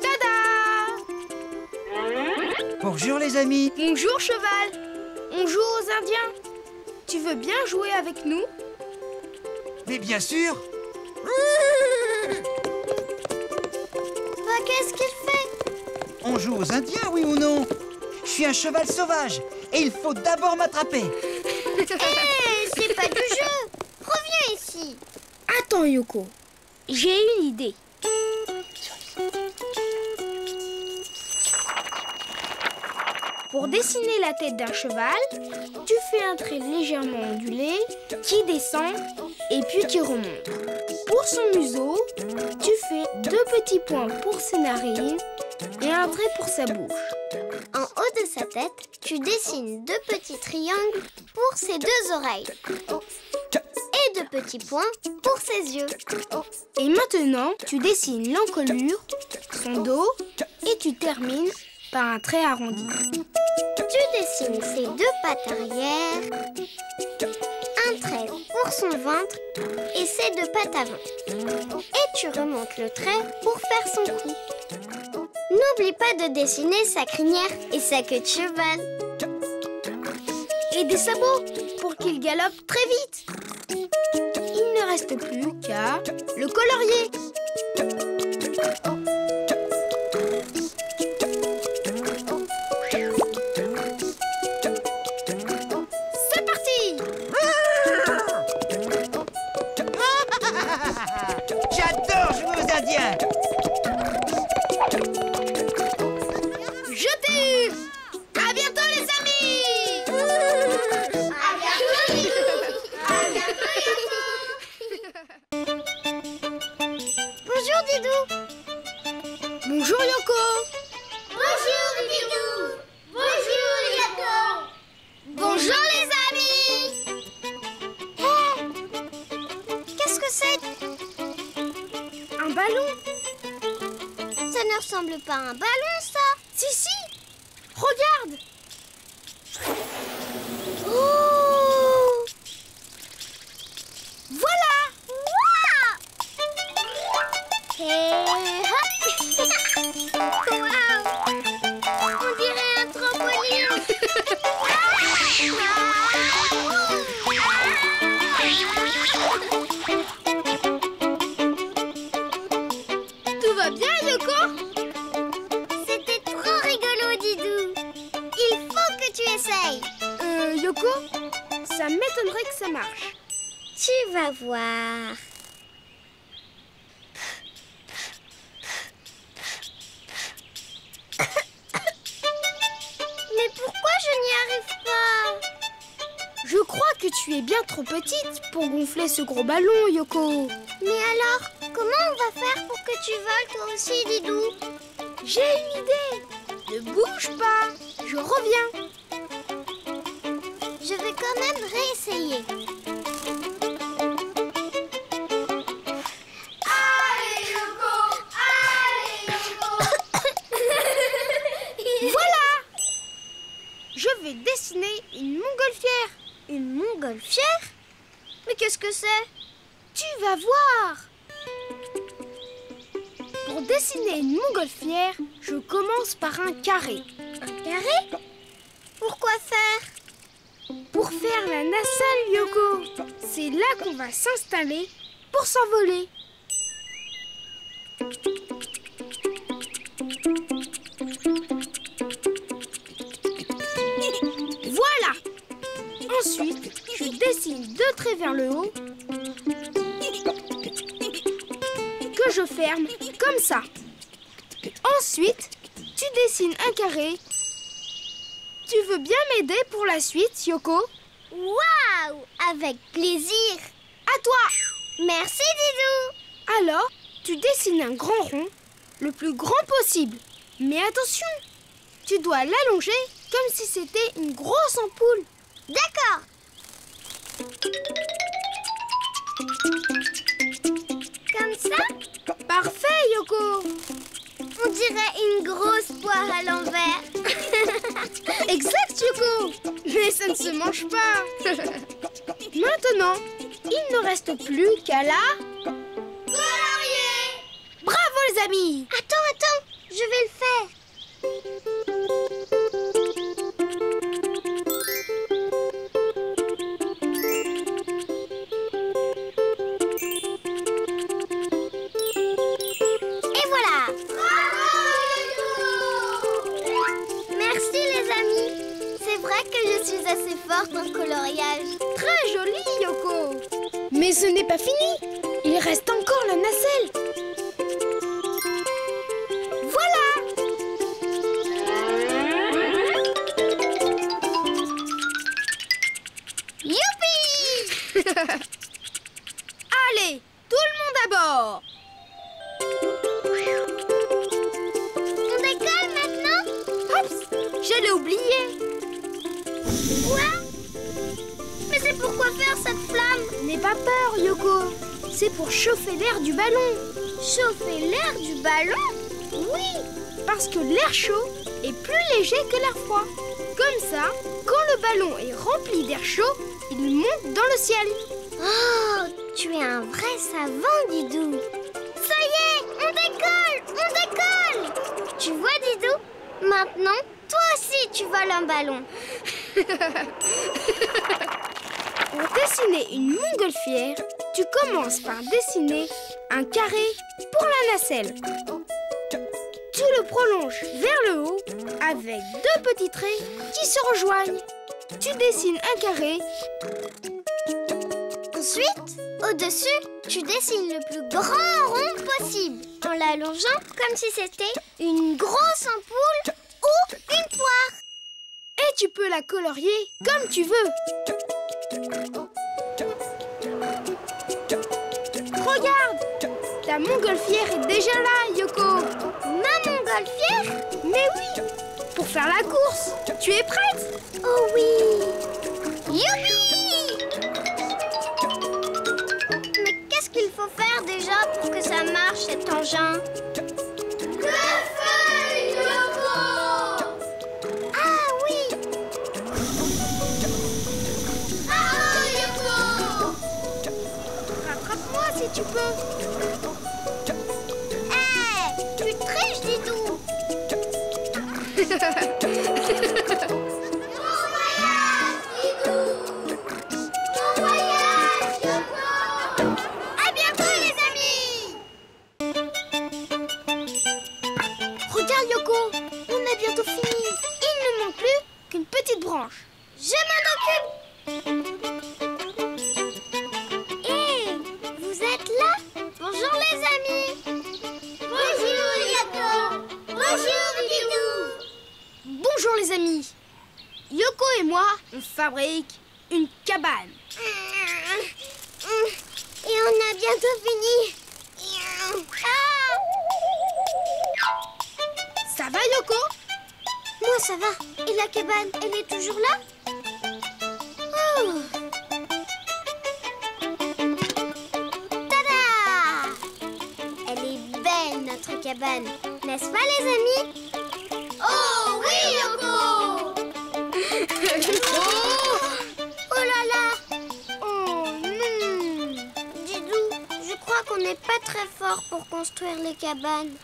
Speaker 2: Tada!
Speaker 5: Bonjour les amis.
Speaker 2: Bonjour, cheval. On joue aux Indiens. Tu veux bien jouer avec nous?
Speaker 5: Mais bien sûr.
Speaker 1: Qu'est-ce qu'il fait?
Speaker 5: On joue aux Indiens, oui ou non? Je suis un cheval sauvage et il faut d'abord m'attraper.
Speaker 1: C'est pas du jeu. Reviens ici.
Speaker 2: Attends, Yoko. J'ai une idée. Pour dessiner la tête d'un cheval, tu fais un trait légèrement ondulé qui descend et puis qui remonte. Pour son museau, tu fais 2 petits points pour ses narines et un trait pour sa bouche.
Speaker 1: En haut de sa tête, tu dessines 2 petits triangles pour ses 2 oreilles. Et 2 petits points pour ses yeux.
Speaker 2: Et maintenant, tu dessines l'encolure, son dos et tu termines par un trait arrondi.
Speaker 1: Tu dessines ses 2 pattes arrière, un trait pour son ventre et ses 2 pattes avant. Et tu remontes le trait pour faire son cou. N'oublie pas de dessiner sa crinière et sa queue de cheval.
Speaker 2: Et des sabots pour qu'il galope très vite. Il ne reste plus qu'à le colorier.
Speaker 5: J'adore jouer aux Indiens.
Speaker 2: Jeté. À bientôt les amis.
Speaker 1: À bientôt, Didou. À bientôt, Bonjour, Didou.
Speaker 2: Bonjour Yoko.
Speaker 1: Bonjour, Didou. Bonjour, Yoko. Bonjour, les amis. Qu'est-ce que c'est?
Speaker 2: Un ballon.
Speaker 1: Ça ne ressemble pas à un ballon, ça.
Speaker 2: Si. Regarde.
Speaker 1: Oh!
Speaker 2: Voilà.
Speaker 1: Waouh! Et hop! Waouh! On dirait un trampoline.
Speaker 2: Tout va bien Yoko?
Speaker 1: C'était trop rigolo, Didou. Il faut que tu essayes.
Speaker 2: Yoko, ça m'étonnerait que ça marche.
Speaker 1: Tu vas voir. Mais pourquoi je n'y arrive pas?
Speaker 2: Je crois que tu es bien trop petite pour gonfler ce gros ballon, Yoko.
Speaker 1: Mais alors, comment on va faire pour que tu voles toi aussi, Didou?
Speaker 2: J'ai une idée. Ne bouge pas. Je reviens.
Speaker 1: Je vais quand même réessayer. Allez, Yoko! Allez, Yoko!
Speaker 2: Voilà. Je vais dessiner une montgolfière.
Speaker 1: Une montgolfière? Mais qu'est-ce que c'est?
Speaker 2: Tu vas voir. Pour dessiner une montgolfière, je commence par un carré.
Speaker 1: Un carré? Pourquoi faire?
Speaker 2: Pour faire la nacelle, Yoko. C'est là qu'on va s'installer pour s'envoler. Voilà. Ensuite, je dessine 2 traits vers le haut que je ferme comme ça. Ensuite, tu dessines un carré. Tu veux bien m'aider pour la suite, Yoko?
Speaker 1: Waouh! Avec plaisir!
Speaker 2: À toi!
Speaker 1: Merci, Didou!
Speaker 2: Alors, tu dessines un grand rond, le plus grand possible. Mais attention, tu dois l'allonger comme si c'était une grosse ampoule.
Speaker 1: D'accord! Comme ça?
Speaker 2: Parfait, Yoko!
Speaker 1: On dirait une grosse poire à l'envers.
Speaker 2: Exact, Yoko! Mais ça ne se mange pas. Maintenant, il ne reste plus qu'à la...
Speaker 1: Colorier!
Speaker 2: Bravo, les amis!
Speaker 1: Attends, je vais le faire. Et voilà! Merci les amis. C'est vrai que je suis assez forte en coloriage.
Speaker 2: Très joli, Yoko! Mais ce n'est pas fini! Il reste encore la nacelle! Voilà!
Speaker 1: Youpi!
Speaker 2: Allez, tout le monde à bord!
Speaker 1: On décolle maintenant?
Speaker 2: Oups, je l'ai oublié!
Speaker 1: Quoi? Mais c'est pourquoi faire cette flamme?
Speaker 2: N'aie pas peur, Yoko! C'est pour chauffer l'air du ballon!
Speaker 1: Chauffer l'air du ballon?
Speaker 2: Oui, parce que l'air chaud est plus léger que l'air froid. Comme ça, quand le ballon est rempli d'air chaud, il monte dans le ciel.
Speaker 1: Oh, tu es un vrai savant, Didou. Ça y est, on décolle! Tu vois, Didou, maintenant, toi aussi, tu voles un ballon.
Speaker 2: Pour dessiner une montgolfière, tu commences par dessiner un carré pour la nacelle. Tu le prolonges vers le haut avec 2 petits traits qui se rejoignent. Tu dessines un carré.
Speaker 1: Ensuite, au-dessus, tu dessines le plus grand rond possible en l'allongeant comme si c'était une grosse ampoule ou une poire.
Speaker 2: Et tu peux la colorier comme tu veux. Regarde, ta montgolfière est déjà là, Yoko.
Speaker 1: Ma montgolfière?
Speaker 2: Mais oui, pour faire la course. Tu es prête?
Speaker 1: Oh oui! Youpi! Mais qu'est-ce qu'il faut faire déjà pour que ça marche, cet engin? Le feu, Yoko! Ah oui! Ah, Yoko!
Speaker 2: Rattrape-moi si tu peux.
Speaker 1: Hey, tu triches, Didou! À bientôt, les amis!
Speaker 2: Regarde, Yoko, on a bientôt fini. Il ne manque plus qu'une petite branche.
Speaker 1: Je m'en occupe! Hé, vous êtes là? Bonjour, les amis! Bonjour, Yoko! Bonjour, Didou!
Speaker 2: Bonjour les amis. Yoko et moi, on fabrique une cabane.
Speaker 1: Et on a bientôt fini. Ah!
Speaker 2: Ça va, Yoko?
Speaker 1: Moi, ça va. Et la cabane, elle est toujours là? Oh! Tada! Elle est belle, notre cabane. N'est-ce pas, les amis? Oh oui, Yoko! Oh là là!
Speaker 2: Oh non.
Speaker 1: Didou, je crois qu'on n'est pas très fort pour construire les cabanes.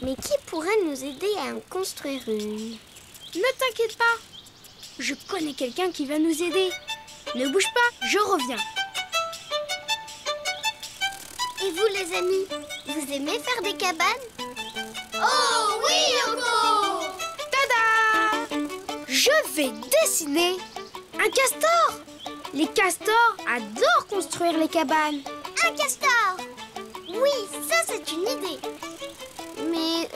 Speaker 1: Mais qui pourrait nous aider à en construire une?
Speaker 2: Ne t'inquiète pas. Je connais quelqu'un qui va nous aider. Ne bouge pas, je reviens.
Speaker 1: Et vous, les amis, vous aimez faire des cabanes? Oh oui, Yoko!
Speaker 2: Tada! Je vais dessiner un castor. Les castors adorent construire les cabanes.
Speaker 1: Un castor! Oui, ça c'est une idée. Mais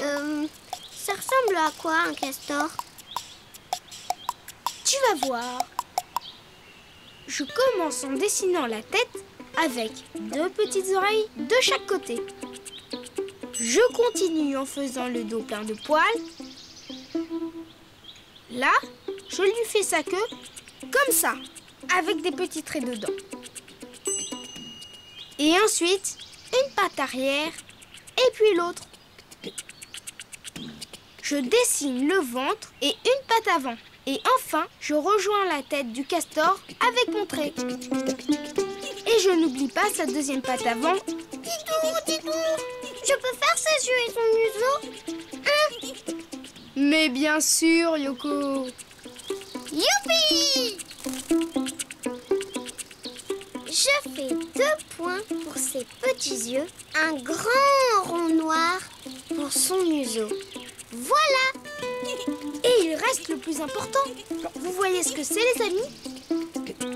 Speaker 1: ça ressemble à quoi un castor?
Speaker 2: Tu vas voir. Je commence en dessinant la tête avec 2 petites oreilles de chaque côté. Je continue en faisant le dos plein de poils. Là, je lui fais sa queue comme ça, avec des petits traits dedans. Et ensuite, une patte arrière et puis l'autre. Je dessine le ventre et une patte avant. Et enfin, je rejoins la tête du castor avec mon trait. Et je n'oublie pas sa deuxième patte avant.
Speaker 1: Didou, je peux faire ses yeux et son museau?
Speaker 2: Mais bien sûr, Yoko.
Speaker 1: Youpi! Je fais 2 points pour ses petits yeux, un grand rond noir pour son museau. Voilà!
Speaker 2: Et il reste le plus important. Vous voyez ce que c'est, les amis?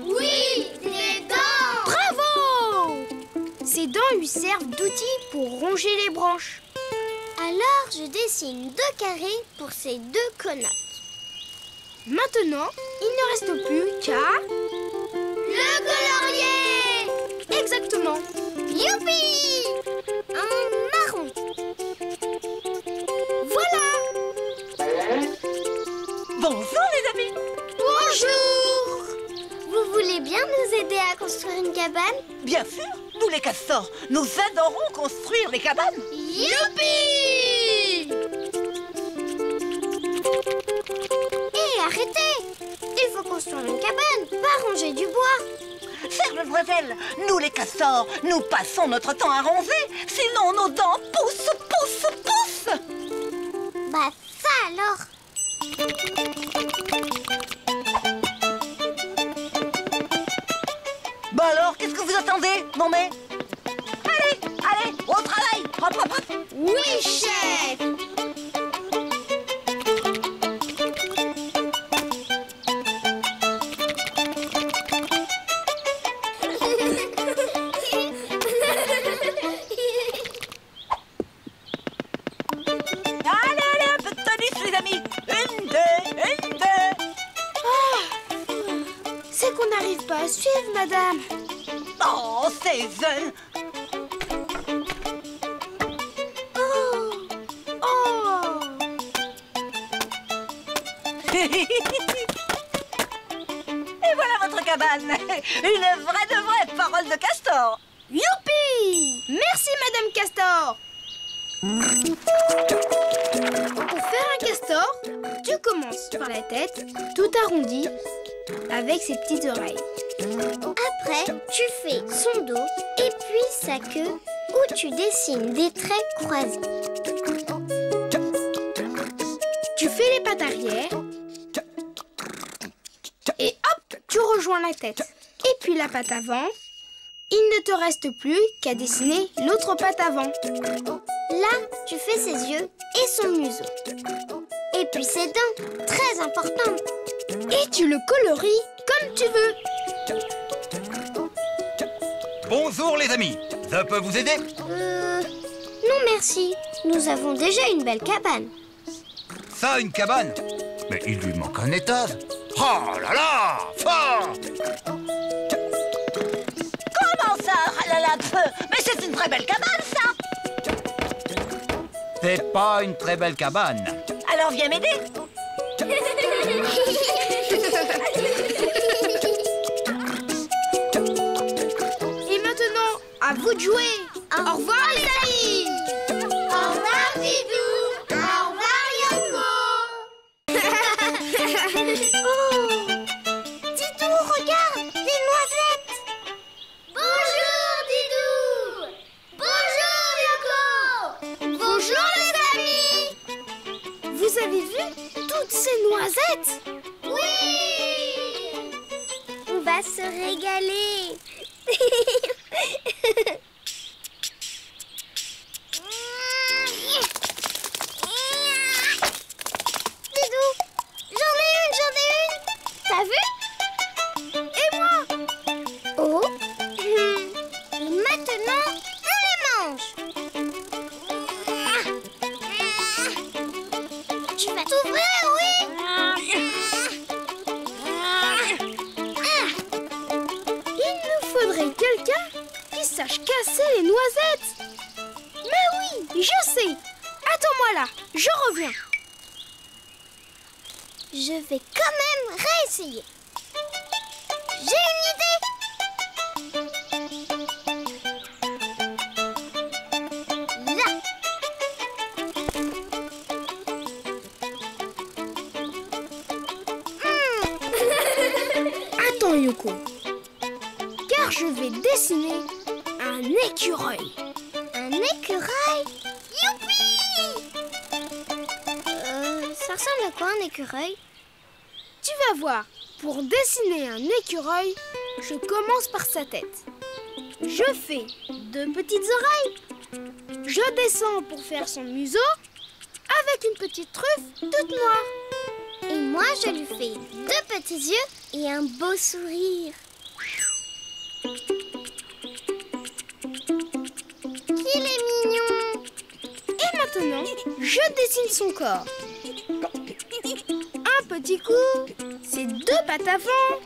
Speaker 1: Oui, des dents!
Speaker 2: Bravo! Ces dents lui servent d'outils pour ronger les branches.
Speaker 1: Alors, je dessine 2 carrés pour ces 2 connotes.
Speaker 2: Maintenant, il ne reste plus qu'à...
Speaker 1: Le colorier!
Speaker 2: Exactement.
Speaker 1: Youpi! En marron.
Speaker 2: Voilà!
Speaker 3: Bonjour les amis.
Speaker 1: Bonjour! Vous voulez bien nous aider à construire une cabane?
Speaker 3: Bien sûr, nous les castors, nous adorons construire les cabanes.
Speaker 1: Youpi! Hé, arrêtez! Il faut construire une cabane, pas ranger du bois.
Speaker 3: Chère mademoiselle, nous les castors, nous passons notre temps à ronger, sinon nos dents poussent.
Speaker 1: Bah ça alors!
Speaker 3: Bah alors, qu'est-ce que vous attendez? Non mais... Allez, au travail. Hop.
Speaker 1: Oui, chef!
Speaker 2: suivre, madame.
Speaker 4: Oh, Cézanne!
Speaker 2: Oh!
Speaker 4: Et voilà votre cabane. Une vraie de vraie parole de castor.
Speaker 2: Youpi! Merci, Madame Castor. Pour faire un castor, tu commences par la tête, tout arrondie, avec ses petites oreilles.
Speaker 1: Après, tu fais son dos et puis sa queue où tu dessines des traits croisés.
Speaker 2: Tu fais les pattes arrière et hop, tu rejoins la tête. Et puis la patte avant. Il ne te reste plus qu'à dessiner l'autre patte avant.
Speaker 1: Là, tu fais ses yeux et son museau. Et puis ses dents, très important.
Speaker 2: Et tu le colories comme tu veux.
Speaker 6: Bonjour les amis, je peux vous aider?
Speaker 1: Non merci, nous avons déjà une belle cabane.
Speaker 6: Ça, une cabane? Mais il lui manque un étage. Oh là là, fort!
Speaker 4: Comment ça, ralala peu? Mais c'est une très belle cabane, ça!
Speaker 6: C'est pas une très belle cabane.
Speaker 4: Alors viens m'aider.
Speaker 2: Et maintenant, à vous de jouer. Au revoir les amis.
Speaker 1: Au revoir Didou. Au revoir Yoko. Didou, regarde, des noisettes. Bonjour Didou. Bonjour Yoko. Bonjour les amis.
Speaker 2: Vous avez vu toutes ces noisettes?
Speaker 1: Oui. On va se régaler. Didou, j'en ai une. T'as vu?
Speaker 2: Et moi?
Speaker 1: Oh. Et maintenant, on les mange. Tu vas t'ouvrir, oui?
Speaker 2: Il nous faudrait quelqu'un qui sache casser les noisettes. Mais oui, je sais. Attends-moi là, je reviens.
Speaker 1: Je vais quand même réessayer. J'ai une idée. Là.
Speaker 2: Attends Yoko, car je vais dessiner un écureuil.
Speaker 1: Un écureuil. Youpi! Ça ressemble à quoi un écureuil?
Speaker 2: Tu vas voir, pour dessiner un écureuil, je commence par sa tête. Je fais deux petites oreilles. Je descends pour faire son museau avec une petite truffe toute noire.
Speaker 1: Et moi, je lui fais deux petits yeux et un beau sourire. Il est mignon.
Speaker 2: Et maintenant, je dessine son corps. Un petit cou, ses deux pattes avant,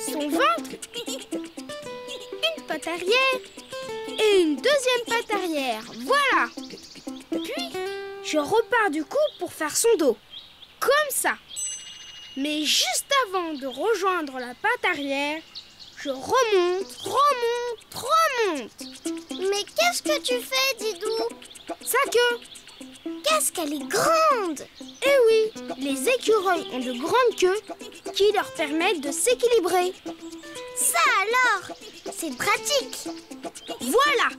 Speaker 2: son ventre, une patte arrière et une deuxième patte arrière. Voilà. Puis, je repars du cou pour faire son dos. Comme ça. Mais juste avant de rejoindre la patte arrière, je remonte.
Speaker 1: Mais qu'est-ce que tu fais, Didou?
Speaker 2: Sa queue.
Speaker 1: Qu'est-ce qu'elle est grande!
Speaker 2: Eh oui, les écureuils ont de grandes queues qui leur permettent de s'équilibrer.
Speaker 1: Ça alors, c'est pratique.
Speaker 2: Voilà.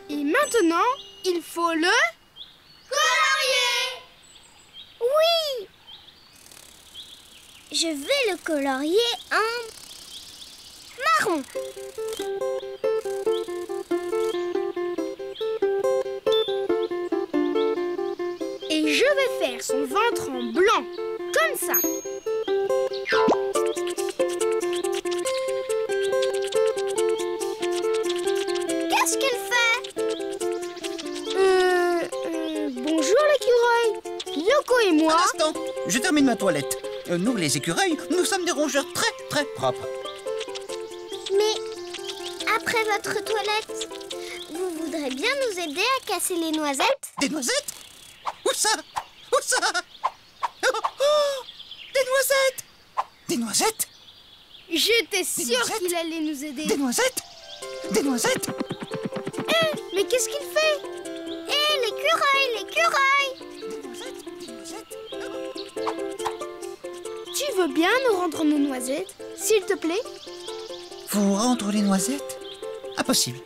Speaker 2: Et maintenant, il faut le...
Speaker 1: colorier. Oui. Je vais le colorier en marron.
Speaker 2: Et je vais faire son ventre en blanc, comme ça.
Speaker 1: Qu'est-ce qu'elle fait?
Speaker 2: Bonjour l'écureuil. Yoko et moi...
Speaker 5: Un instant, je termine ma toilette. Nous, les écureuils, nous sommes des rongeurs très
Speaker 7: très propre.
Speaker 1: Mais après votre toilette, vous voudrez bien nous aider à casser les noisettes?
Speaker 7: Des noisettes? Où ça? Où ça? Oh, oh, des noisettes! Des noisettes?
Speaker 2: J'étais sûre
Speaker 7: noisettes?
Speaker 2: qu'il allait nous aider.
Speaker 7: Des noisettes? Des noisettes?
Speaker 2: Mais qu'est-ce qu'il fait?
Speaker 1: Hé, l'écureuil, l'écureuil!
Speaker 7: Des noisettes? Des noisettes?
Speaker 2: Tu veux bien nous rendre nos noisettes, s'il te plaît?
Speaker 7: Vous rendre les noisettes? Impossible.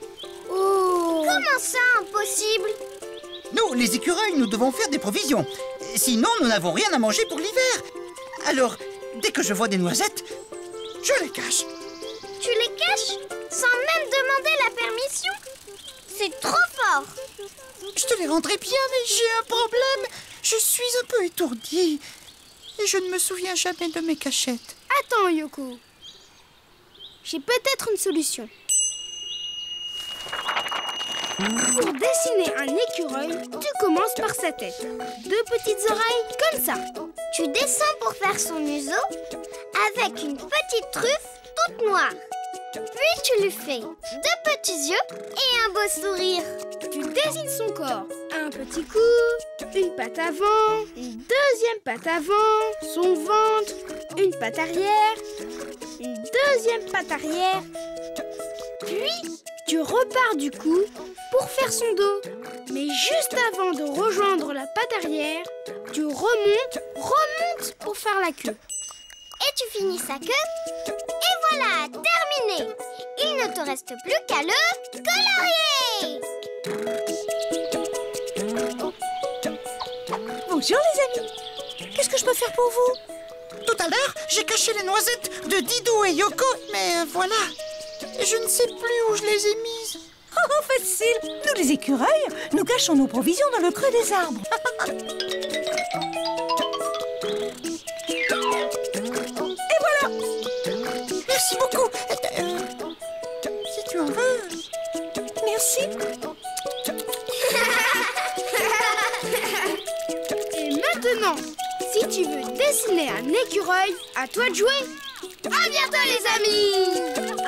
Speaker 2: Oh!
Speaker 1: Comment ça, impossible?
Speaker 7: Nous, les écureuils, nous devons faire des provisions. Sinon, nous n'avons rien à manger pour l'hiver. Alors, dès que je vois des noisettes, je les cache.
Speaker 1: Tu les caches sans même demander la permission? C'est trop fort!
Speaker 7: Je te les rendrai bien, mais j'ai un problème. Je suis un peu étourdie. Et je ne me souviens jamais de mes cachettes.
Speaker 2: Attends, Yoko. J'ai peut-être une solution. Pour dessiner un écureuil, tu commences par sa tête. 2 petites oreilles, comme ça.
Speaker 1: Tu descends pour faire son museau avec une petite truffe toute noire. Puis tu lui fais 2 petits yeux et un beau sourire.
Speaker 2: Tu dessines son corps. Un petit cou, une patte avant, une deuxième patte avant, son ventre, une patte arrière, une deuxième patte arrière. Puis, tu repars du cou pour faire son dos. Mais juste avant de rejoindre la patte arrière, tu remontes pour faire la queue.
Speaker 1: Et tu finis sa queue. Et voilà, terminé. Il ne te reste plus qu'à le colorier.
Speaker 3: Bonjour les amis. Qu'est-ce que je peux faire pour vous?
Speaker 7: Tout à l'heure, j'ai caché les noisettes de Didou et Yoko, mais voilà. Je ne sais plus où je les ai mises.
Speaker 3: Oh, facile. Nous les écureuils, nous cachons nos provisions dans le creux des arbres. Et voilà.
Speaker 7: Merci beaucoup. Si tu en veux.
Speaker 3: Merci.
Speaker 2: Et maintenant, si tu veux dessiner un écureuil, à toi de jouer. À bientôt les amis!